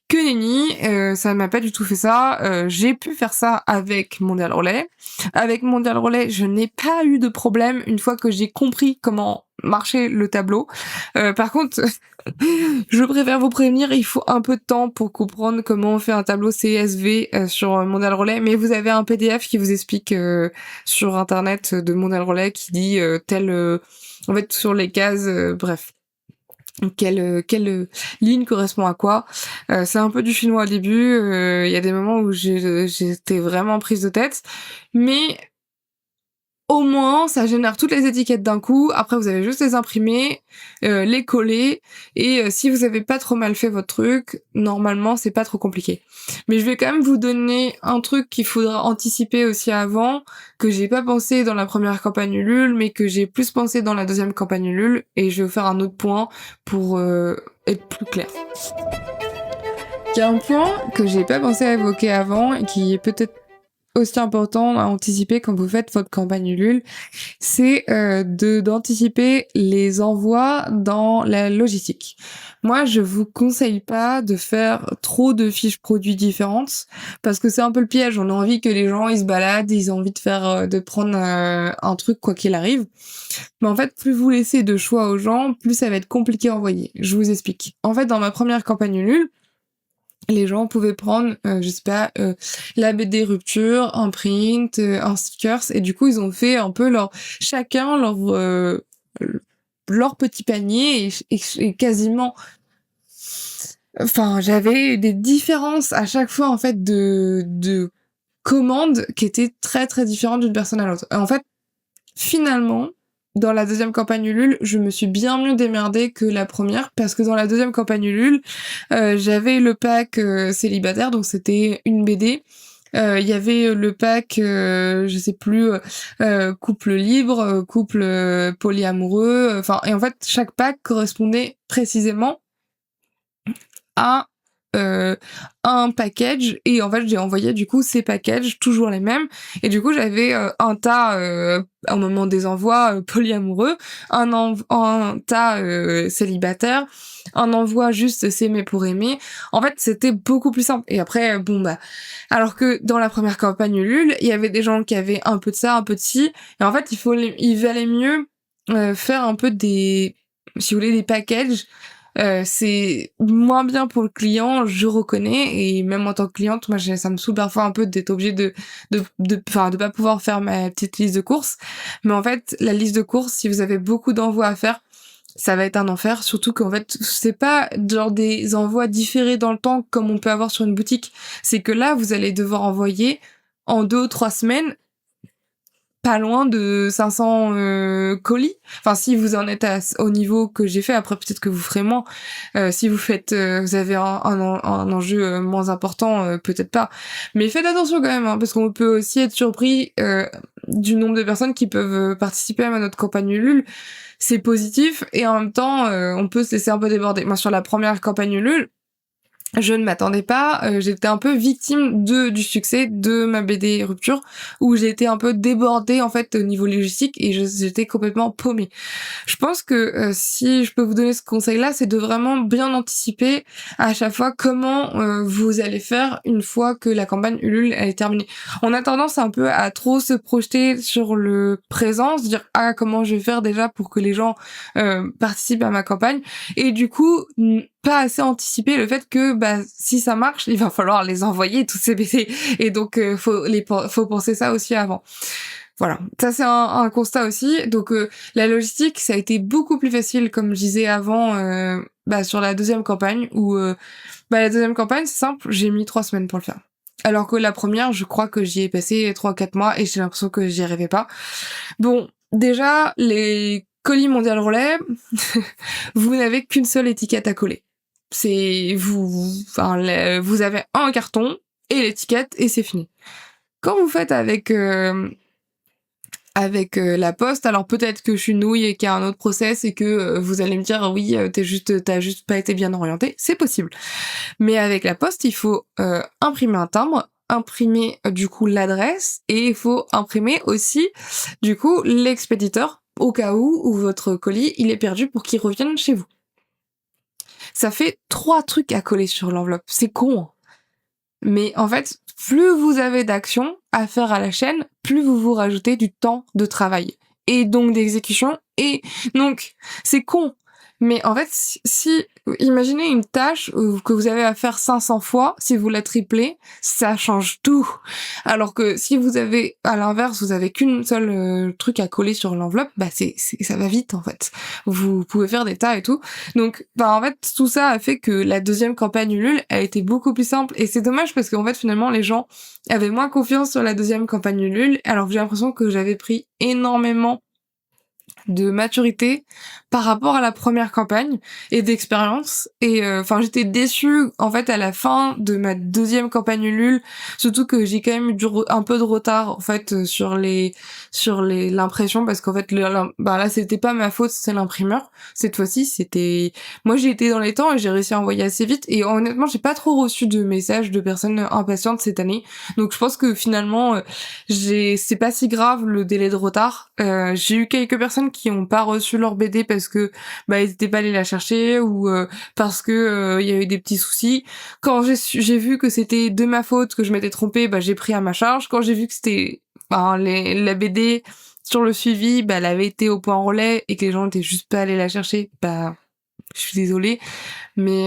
Que nenni, ça m'a pas du tout fait ça. J'ai pu faire ça avec Mondial Relais. Avec Mondial Relais, je n'ai pas eu de problème une fois que j'ai compris comment marchait le tableau. Par contre, je préfère vous prévenir, il faut un peu de temps pour comprendre comment on fait un tableau CSV sur Mondial Relais, mais vous avez un PDF qui vous explique sur internet de Mondial Relais qui dit en fait sur les cases, bref. Quelle ligne correspond à quoi. C'est un peu du chinois au début, il y a des moments où j'étais vraiment prise de tête, mais au moins ça génère toutes les étiquettes d'un coup. Après vous avez juste les imprimer, les coller, et si vous avez pas trop mal fait votre truc, normalement c'est pas trop compliqué. Mais je vais quand même vous donner un truc qu'il faudra anticiper aussi avant, que j'ai pas pensé dans la première campagne Ulule, mais que j'ai plus pensé dans la deuxième campagne Ulule, et je vais vous faire un autre point pour être plus clair. Il y a un point que j'ai pas pensé à évoquer avant, et qui est peut-être aussi important à anticiper quand vous faites votre campagne Ulule, c'est d'anticiper les envois dans la logistique. Moi, je vous conseille pas de faire trop de fiches produits différentes parce que c'est un peu le piège. On a envie que les gens ils se baladent, ils ont envie de faire, de prendre un truc quoi qu'il arrive. Mais en fait, plus vous laissez de choix aux gens, plus ça va être compliqué à envoyer. Je vous explique. En fait, dans ma première campagne Ulule, les gens pouvaient prendre, je sais pas, la BD Rupture, un print, un stickers, et du coup ils ont fait un peu chacun leur petit panier et quasiment, enfin j'avais des différences à chaque fois en fait de commandes qui étaient très très différentes d'une personne à l'autre. En fait, finalement, dans la deuxième campagne Ulule, je me suis bien mieux démerdée que la première, parce que dans la deuxième campagne Ulule, j'avais le pack célibataire, donc c'était une BD. Il y avait le pack, je sais plus, couple libre, couple polyamoureux, enfin, et en fait, chaque pack correspondait précisément à un package, et en fait j'ai envoyé du coup ces packages toujours les mêmes, et du coup j'avais un tas au moment des envois polyamoureux, un tas célibataire, un envoi juste s'aimer pour aimer. En fait c'était beaucoup plus simple. Et après bon bah, alors que dans la première campagne Ulule il y avait des gens qui avaient un peu de ça, un peu de ci, et en fait il valait mieux faire un peu des, si vous voulez, des packages. C'est moins bien pour le client, je reconnais, et même en tant que cliente, moi ça me saoule parfois un peu d'être obligée de pas pouvoir faire ma petite liste de courses. Mais en fait, la liste de courses, si vous avez beaucoup d'envois à faire, ça va être un enfer, surtout qu'en fait, c'est pas genre des envois différés dans le temps comme on peut avoir sur une boutique. C'est que là, vous allez devoir envoyer en 2 ou 3 semaines pas loin de 500 colis. Enfin, si vous en êtes au niveau que j'ai fait, après peut-être que vous ferez moins. Si vous faites, vous avez un enjeu moins important, peut-être pas. Mais faites attention quand même, hein, parce qu'on peut aussi être surpris du nombre de personnes qui peuvent participer à notre campagne Ulule. C'est positif, et en même temps, on peut se laisser un peu déborder. Moi, sur la première campagne Ulule, je ne m'attendais pas, j'étais un peu victime du succès de ma BD Rupture, où j'ai été un peu débordée en fait au niveau logistique, et j'étais complètement paumée. Je pense que si je peux vous donner ce conseil-là, c'est de vraiment bien anticiper à chaque fois comment vous allez faire une fois que la campagne Ulule elle est terminée. On a tendance un peu à trop se projeter sur le présent, se dire ah comment je vais faire déjà pour que les gens participent à ma campagne, et du coup pas assez anticiper le fait que bah si ça marche, il va falloir les envoyer tous ces BD, et donc faut penser ça aussi avant. Voilà, ça c'est un constat aussi. Donc la logistique, ça a été beaucoup plus facile, comme je disais avant, sur la deuxième campagne, où la deuxième campagne, c'est simple, j'ai mis 3 semaines pour le faire. Alors que la première, je crois que j'y ai passé 3-4 mois et j'ai l'impression que j'y arrivais pas. Bon, déjà, les colis mondial relais, vous n'avez qu'une seule étiquette à coller. C'est vous avez un carton et l'étiquette et c'est fini. Quand vous faites avec la poste, alors peut-être que je suis nouille et qu'il y a un autre process et que vous allez me dire oui, t'as juste pas été bien orienté, c'est possible. Mais avec la poste, il faut imprimer un timbre, imprimer du coup l'adresse et il faut imprimer aussi du coup l'expéditeur au cas où votre colis il est perdu pour qu'il revienne chez vous. Ça fait 3 trucs à coller sur l'enveloppe, c'est con. Hein. Mais en fait, plus vous avez d'actions à faire à la chaîne, plus vous vous rajoutez du temps de travail et donc d'exécution et donc c'est con. Mais en fait, si imaginez une tâche que vous avez à faire 500 fois, si vous la triplez, ça change tout. Alors que si vous avez, à l'inverse, vous avez qu'une seule truc à coller sur l'enveloppe, ça va vite en fait. Vous pouvez faire des tas et tout. Donc, en fait, tout ça a fait que la deuxième campagne Ulule a été beaucoup plus simple. Et c'est dommage parce qu'en fait, finalement, les gens avaient moins confiance sur la deuxième campagne Ulule, alors que j'ai l'impression que j'avais pris énormément de maturité par rapport à la première campagne et d'expérience et j'étais déçue en fait à la fin de ma deuxième campagne Ulule, surtout que j'ai quand même eu un peu de retard en fait sur l'impression parce qu'en fait là c'était pas ma faute, c'est l'imprimeur. Cette fois-ci c'était moi j'ai été dans les temps et j'ai réussi à envoyer assez vite et honnêtement j'ai pas trop reçu de messages de personnes impatientes cette année, donc je pense que finalement c'est pas si grave le délai de retard. J'ai eu quelques personnes qui ont pas reçu leur BD parce que ils étaient pas allés la chercher ou parce que il y a eu des petits soucis. Quand j'ai vu que c'était de ma faute, que je m'étais trompée, j'ai pris à ma charge. Quand j'ai vu que c'était la BD sur le suivi, elle avait été au point relais et que les gens étaient juste pas allés la chercher, je suis désolée, mais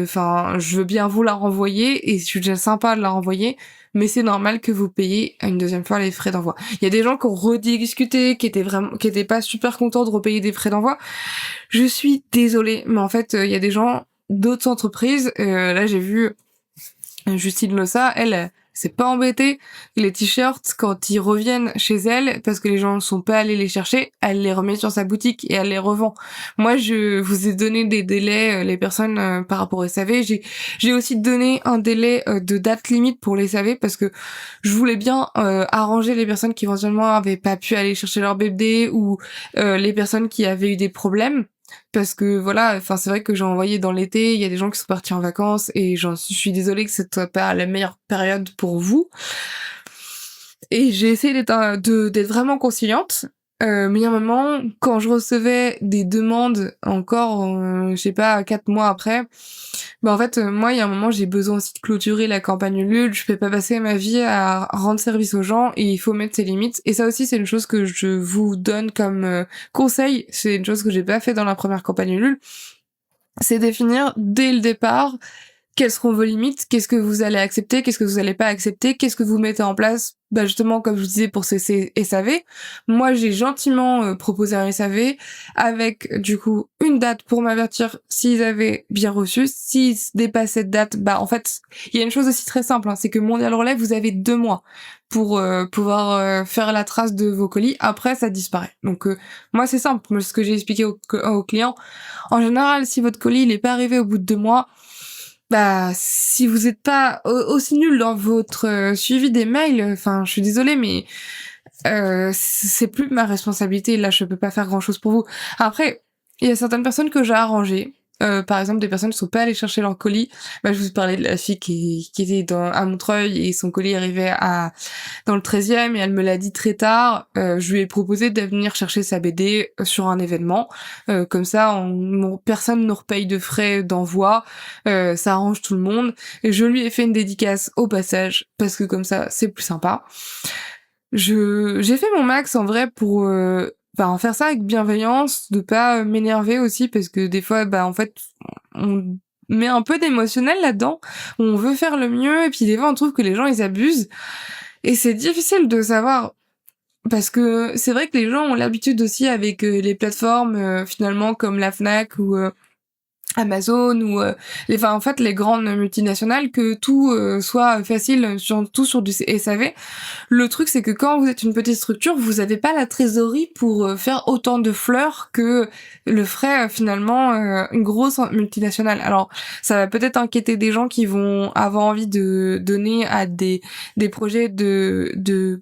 je veux bien vous la renvoyer et c'est déjà sympa de la renvoyer, mais c'est normal que vous payiez une deuxième fois les frais d'envoi. Il y a des gens qui ont rediscuté, qui étaient pas super contents de repayer des frais d'envoi. Je suis désolée, mais en fait, il y a des gens d'autres entreprises. Là, j'ai vu Justine Lossa, elle s'est pas embêtée. Les t-shirts, quand ils reviennent chez elle, parce que les gens ne sont pas allés les chercher, elle les remet sur sa boutique et elle les revend. Moi, je vous ai donné des délais, les personnes, par rapport au SAV. J'ai aussi donné un délai de date limite pour les SAV parce que je voulais bien arranger les personnes qui éventuellement avaient pas pu aller chercher leur bébé ou les personnes qui avaient eu des problèmes. Parce que voilà, c'est vrai que j'ai envoyé dans l'été, il y a des gens qui sont partis en vacances et je suis désolée que ce soit pas la meilleure période pour vous. Et j'ai essayé d'être vraiment conciliante. Mais il y a un moment, quand je recevais des demandes encore, je sais pas, 4 mois après, en fait, moi, il y a un moment, j'ai besoin aussi de clôturer la campagne Ulule. Je peux pas passer ma vie à rendre service aux gens et il faut mettre ses limites. Et ça aussi, c'est une chose que je vous donne comme conseil. C'est une chose que j'ai pas fait dans la première campagne Ulule. C'est définir dès le départ quelles seront vos limites, qu'est-ce que vous allez accepter, qu'est-ce que vous allez pas accepter, qu'est-ce que vous mettez en place, justement, comme je vous disais, pour ces SAV. Moi, j'ai gentiment proposé un SAV avec, du coup, une date pour m'avertir s'ils avaient bien reçu. S'ils dépassent cette date, en fait, il y a une chose aussi très simple, c'est que Mondial Relais, vous avez 2 mois pour pouvoir faire la trace de vos colis. Après, ça disparaît. Donc, moi, c'est simple. Moi, ce que j'ai expliqué aux clients, en général, si votre colis, il est pas arrivé au bout de 2 mois, si vous êtes pas aussi nul dans votre suivi des mails, je suis désolée, mais c'est plus ma responsabilité. Là, je peux pas faire grand chose pour vous. Après, il y a certaines personnes que j'ai arrangées. Par exemple, des personnes qui sont pas allées chercher leur colis. Je vous parlais de la fille qui était à Montreuil et son colis arrivait dans le 13e et elle me l'a dit très tard. Je lui ai proposé de venir chercher sa BD sur un événement. Comme ça, personne ne repaye de frais d'envoi. Ça arrange tout le monde. Et je lui ai fait une dédicace au passage parce que comme ça, c'est plus sympa. J'ai fait mon max en vrai pour faire ça avec bienveillance, de pas m'énerver aussi parce que des fois en fait on met un peu d'émotionnel là-dedans, on veut faire le mieux et puis des fois on trouve que les gens ils abusent et c'est difficile de savoir Parce que c'est vrai que les gens ont l'habitude aussi avec les plateformes finalement comme la Fnac ou Amazon ou enfin en fait les grandes multinationales que tout soit facile surtout sur du SAV. Le truc c'est que quand vous êtes une petite structure, vous avez pas la trésorerie pour faire autant de fleurs que le ferait finalement une grosse multinationale. Alors ça va peut-être inquiéter des gens qui vont avoir envie de donner à des projets de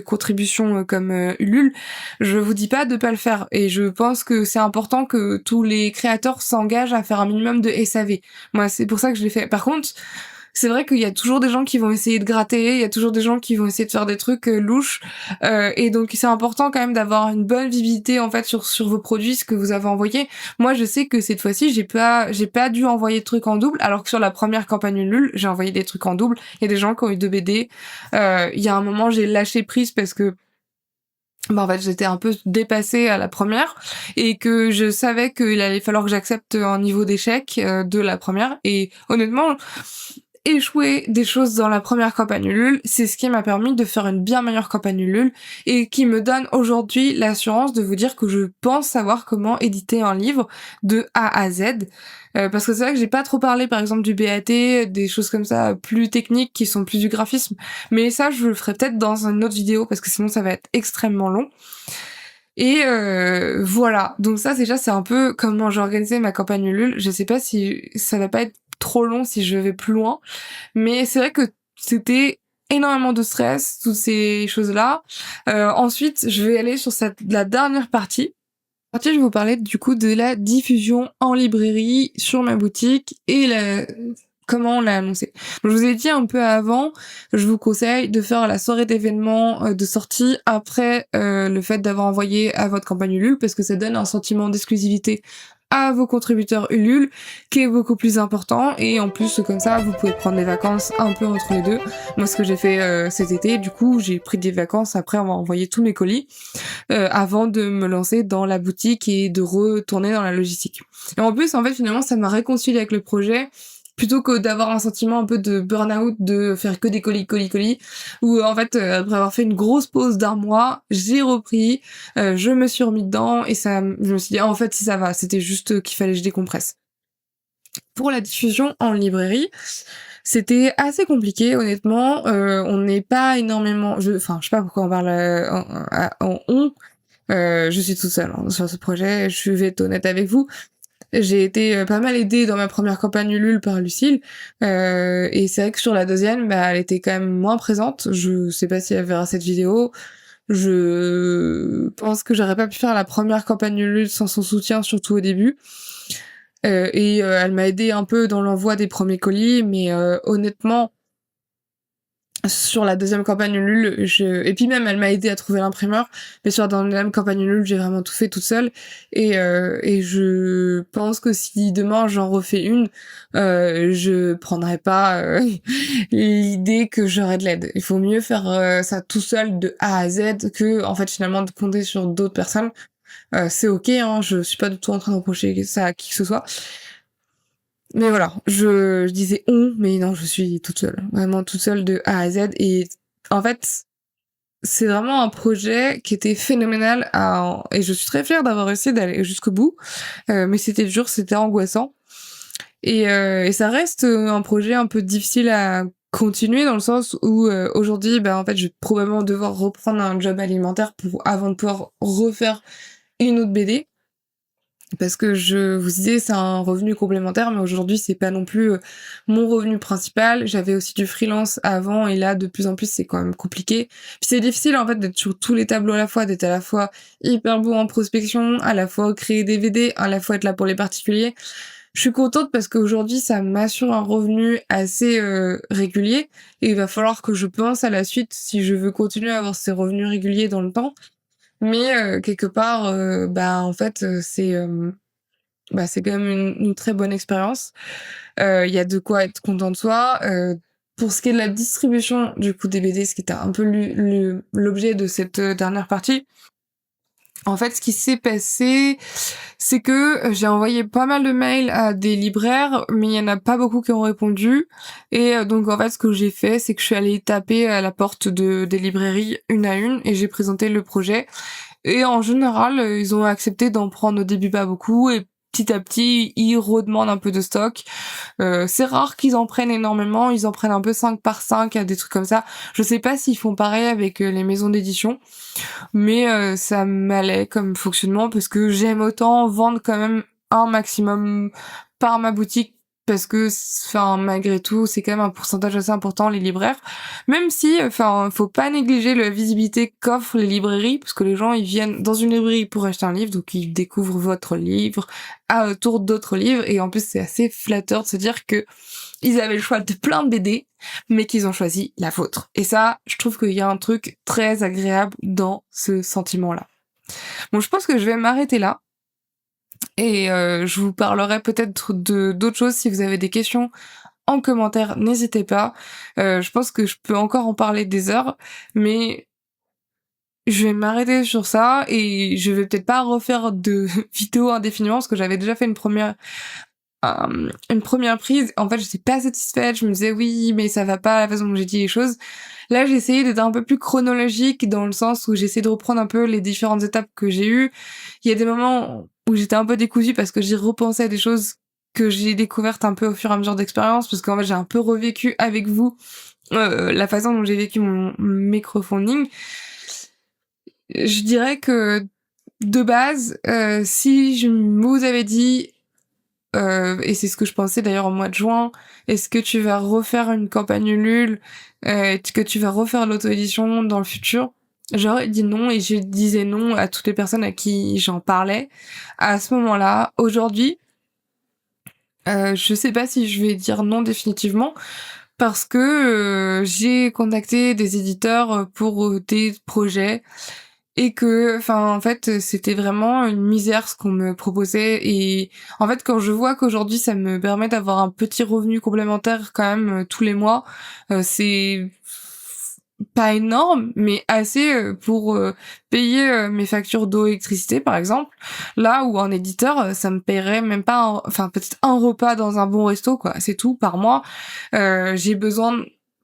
contribution comme Ulule. Je vous dis pas de pas le faire et je pense que c'est important que tous les créateurs s'engagent à faire un minimum de SAV. Moi, c'est pour ça que je l'ai fait. Par contre, c'est vrai qu'il y a toujours des gens qui vont essayer de gratter, il y a toujours des gens qui vont essayer de faire des trucs louches, et donc c'est important quand même d'avoir une bonne visibilité en fait sur vos produits, ce que vous avez envoyé. Moi, je sais que cette fois-ci, j'ai pas dû envoyer de trucs en double, alors que sur la première campagne Ulule, j'ai envoyé des trucs en double. Il y a des gens qui ont eu 2 BD. Il y a un moment, j'ai lâché prise parce que en fait j'étais un peu dépassée à la première et que je savais qu'il allait falloir que j'accepte un niveau d'échec de la première, et honnêtement échouer des choses dans la première campagne Ulule, c'est ce qui m'a permis de faire une bien meilleure campagne Ulule et qui me donne aujourd'hui l'assurance de vous dire que je pense savoir comment éditer un livre de A à Z. Parce que c'est vrai que j'ai pas trop parlé par exemple du BAT, des choses comme ça plus techniques qui sont plus du graphisme, mais ça je le ferai peut-être dans une autre vidéo parce que sinon ça va être extrêmement long. Et voilà, donc ça déjà c'est un peu comment j'ai organisé ma campagne Ulule. Je sais pas si ça va pas être trop long si je vais plus loin, mais c'est vrai que c'était énormément de stress, toutes ces choses-là. Ensuite, je vais aller sur la dernière partie. Je vais vous parler du coup de la diffusion en librairie sur ma boutique et comment on l'a annoncé. Donc, je vous ai dit un peu avant, je vous conseille de faire la soirée d'événement de sortie après le fait d'avoir envoyé à votre campagne Ulule, parce que ça donne un sentiment d'exclusivité à vos contributeurs Ulule qui est beaucoup plus important, et en plus comme ça vous pouvez prendre des vacances un peu entre les deux. Moi ce que j'ai fait cet été, du coup j'ai pris des vacances après avoir envoyé tous mes colis avant de me lancer dans la boutique et de retourner dans la logistique. Et en plus en fait finalement ça m'a réconcilié avec le projet, plutôt que d'avoir un sentiment un peu de burn-out, de faire que des colis, où en fait, après avoir fait une grosse pause d'un mois, j'ai repris, je me suis remis dedans, et ça, je me suis dit, ah, en fait, si ça va, c'était juste qu'il fallait que je décompresse. Pour la diffusion en librairie, c'était assez compliqué, honnêtement. On n'est pas énormément, enfin, je sais pas pourquoi on parle en on. Je suis toute seule hein, sur ce projet. Je vais être honnête avec vous. J'ai été pas mal aidée dans ma première campagne Ulule par Lucille, et c'est vrai que sur la deuxième, bah, elle était quand même moins présente. Je sais pas si elle verra cette vidéo. Je pense que j'aurais pas pu faire la première campagne Ulule sans son soutien, surtout au début. Et elle m'a aidée un peu dans l'envoi des premiers colis, mais honnêtement, sur la deuxième campagne Ulule, et puis même elle m'a aidé à trouver l'imprimeur, mais sur la deuxième campagne Ulule, j'ai vraiment tout fait toute seule, et je pense que si demain j'en refais une, je prendrai pas l'idée que j'aurai de l'aide. Il faut mieux faire ça tout seul de A à Z que en fait finalement de compter sur d'autres personnes. C'est ok, hein, je suis pas du tout en train de reprocher ça à qui que ce soit. Mais voilà, je disais on, mais non, je suis toute seule. Vraiment toute seule de A à Z. Et en fait, c'est vraiment un projet qui était phénoménal et je suis très fière d'avoir essayé d'aller jusqu'au bout. Mais c'était dur, c'était angoissant. Et ça reste un projet un peu difficile à continuer dans le sens où aujourd'hui, en fait, je vais probablement devoir reprendre un job alimentaire avant de pouvoir refaire une autre BD. Parce que je vous disais, c'est un revenu complémentaire, mais aujourd'hui, c'est pas non plus mon revenu principal. J'avais aussi du freelance avant, et là, de plus en plus, c'est quand même compliqué. Puis c'est difficile, en fait, d'être sur tous les tableaux à la fois, d'être à la fois hyper bon en prospection, à la fois créer des VD, à la fois être là pour les particuliers. Je suis contente parce qu'aujourd'hui, ça m'assure un revenu assez régulier, et il va falloir que je pense à la suite si je veux continuer à avoir ces revenus réguliers dans le temps. Mais quelque part, en fait, c'est quand même une très bonne expérience. Il y a de quoi être content de soi. Pour ce qui est de la distribution du coup des BD, ce qui était un peu l'objet de cette dernière partie, En fait, ce qui s'est passé, c'est que j'ai envoyé pas mal de mails à des libraires, mais il y en a pas beaucoup qui ont répondu. Et donc en fait, ce que j'ai fait, c'est que je suis allée taper à la porte des librairies une à une et j'ai présenté le projet. Et en général, ils ont accepté d'en prendre au début pas beaucoup et petit à petit, ils redemandent un peu de stock. C'est rare qu'ils en prennent énormément, ils en prennent un peu 5 par 5, des trucs comme ça. Je sais pas s'ils font pareil avec les maisons d'édition, mais ça m'allait comme fonctionnement parce que j'aime autant vendre quand même un maximum par ma boutique parce que enfin malgré tout c'est quand même un pourcentage assez important les libraires, même si enfin faut pas négliger la visibilité qu'offrent les librairies parce que les gens ils viennent dans une librairie pour acheter un livre, donc ils découvrent votre livre à autour d'autres livres et en plus c'est assez flatteur de se dire que ils avaient le choix de plein de BD, mais qu'ils ont choisi la vôtre. Et ça, je trouve qu'il y a un truc très agréable dans ce sentiment-là. Bon, je pense que je vais m'arrêter là. Et je vous parlerai peut-être de d'autres choses si vous avez des questions en commentaire, n'hésitez pas. Je pense que je peux encore en parler des heures, mais je vais m'arrêter sur ça et je vais peut-être pas refaire de vidéos indéfiniment parce que j'avais déjà fait une première prise. En fait, j'étais pas satisfaite. Je me disais oui, mais ça va pas à la façon dont j'ai dit les choses. Là, j'ai essayé d'être un peu plus chronologique dans le sens où j'essaie de reprendre un peu les différentes étapes que j'ai eues. Il y a des moments où j'étais un peu décousue parce que j'ai repensé à des choses que j'ai découvertes un peu au fur et à mesure d'expérience parce qu'en fait, j'ai un peu revécu avec vous la façon dont j'ai vécu mon microfonding. Je dirais que de base, si je vous avais dit et c'est ce que je pensais d'ailleurs au mois de juin. Est-ce que tu vas refaire une campagne Ulule? Est-ce que tu vas refaire l'auto-édition dans le futur? J'aurais dit non et je disais non à toutes les personnes à qui j'en parlais. À ce moment-là, aujourd'hui, je sais pas si je vais dire non définitivement parce que j'ai contacté des éditeurs pour des projets et que enfin en fait c'était vraiment une misère ce qu'on me proposait et en fait quand je vois qu'aujourd'hui ça me permet d'avoir un petit revenu complémentaire quand même tous les mois, c'est pas énorme mais assez pour payer mes factures d'eau et électricité par exemple, là où un éditeur ça me paierait même pas enfin peut-être un repas dans un bon resto quoi, c'est tout par mois. J'ai besoin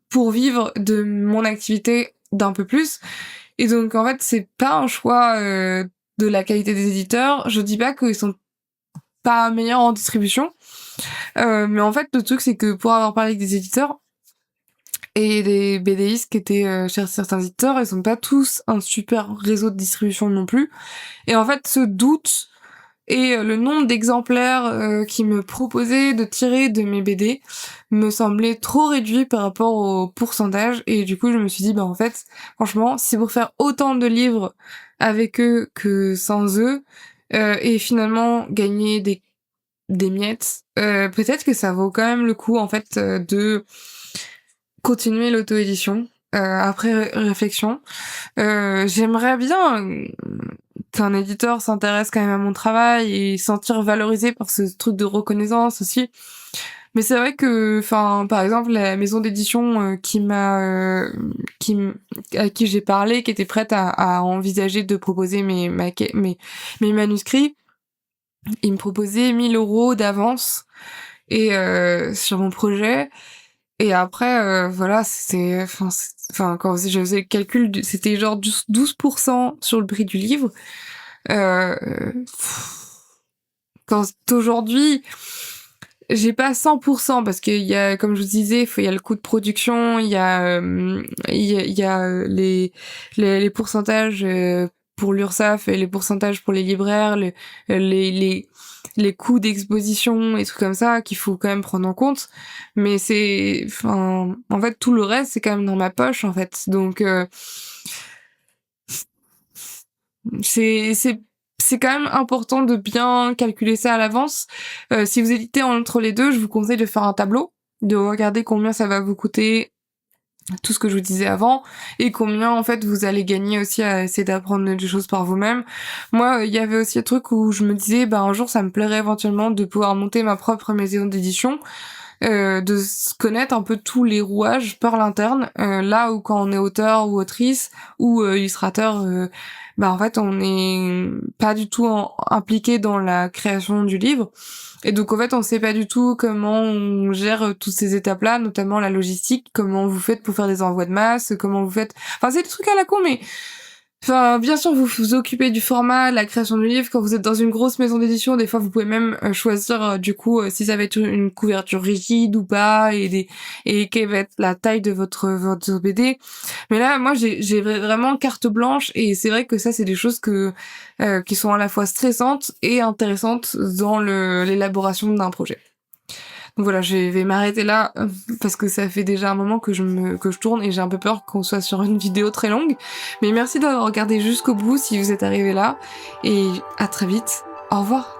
pour vivre de mon activité d'un peu plus. Et donc en fait, c'est pas un choix de la qualité des éditeurs. Je dis pas qu'ils sont pas meilleurs en distribution, mais en fait le truc c'est que pour avoir parlé avec des éditeurs et des BDistes qui étaient chez certains éditeurs, ils sont pas tous un super réseau de distribution non plus. Et en fait, ce doute et le nombre d'exemplaires qui me proposaient de tirer de mes BD me semblait trop réduit par rapport au pourcentage et du coup je me suis dit bah en fait franchement si c'est pour faire autant de livres avec eux que sans eux et finalement gagner des miettes, peut-être que ça vaut quand même le coup en fait de continuer l'auto-édition après réflexion. J'aimerais bien qu'un éditeur s'intéresse quand même à mon travail et sentir valorisé par ce truc de reconnaissance aussi. Mais c'est vrai que, enfin, par exemple, la maison d'édition à qui j'ai parlé, qui était prête à envisager de proposer mes manuscrits, ils me proposaient 1 000 € d'avance et sur mon projet. Et après, voilà, enfin, quand je faisais le calcul, c'était genre 12% sur le prix du livre. Euh, quand aujourd'hui, j'ai pas 100% parce qu'il y a, comme je vous disais, il y a le coût de production, il y a les pourcentages pour l'URSSAF et les pourcentages pour les libraires, les les coûts d'exposition et trucs comme ça qu'il faut quand même prendre en compte. Mais enfin, en fait, tout le reste, c'est quand même dans ma poche, en fait. Donc, c'est quand même important de bien calculer ça à l'avance. Si vous hésitez entre les deux, je vous conseille de faire un tableau, de regarder combien ça va vous coûter, tout ce que je vous disais avant, et combien en fait vous allez gagner aussi à essayer d'apprendre des choses par vous-même. Moi, il y avait aussi un truc où je me disais, un jour ça me plairait éventuellement de pouvoir monter ma propre maison d'édition. de se connaître un peu tous les rouages par l'interne, là où quand on est auteur ou autrice ou illustrateur, bah en fait on n'est pas du tout impliqué dans la création du livre, et donc en fait on sait pas du tout comment on gère toutes ces étapes-là, notamment la logistique, comment vous faites pour faire des envois de masse, comment vous faites, enfin c'est des trucs à la con, mais enfin, bien sûr, vous vous occupez du format, de la création du livre. Quand vous êtes dans une grosse maison d'édition, des fois, vous pouvez même choisir, du coup, si ça va être une couverture rigide ou pas, et quelle va être la taille de votre BD. Mais là, moi, j'ai vraiment carte blanche, et c'est vrai que ça, c'est des choses qui sont à la fois stressantes et intéressantes dans l'élaboration d'un projet. Donc voilà, je vais m'arrêter là parce que ça fait déjà un moment que je tourne et j'ai un peu peur qu'on soit sur une vidéo très longue. Mais merci d'avoir regardé jusqu'au bout si vous êtes arrivé là, et à très vite. Au revoir.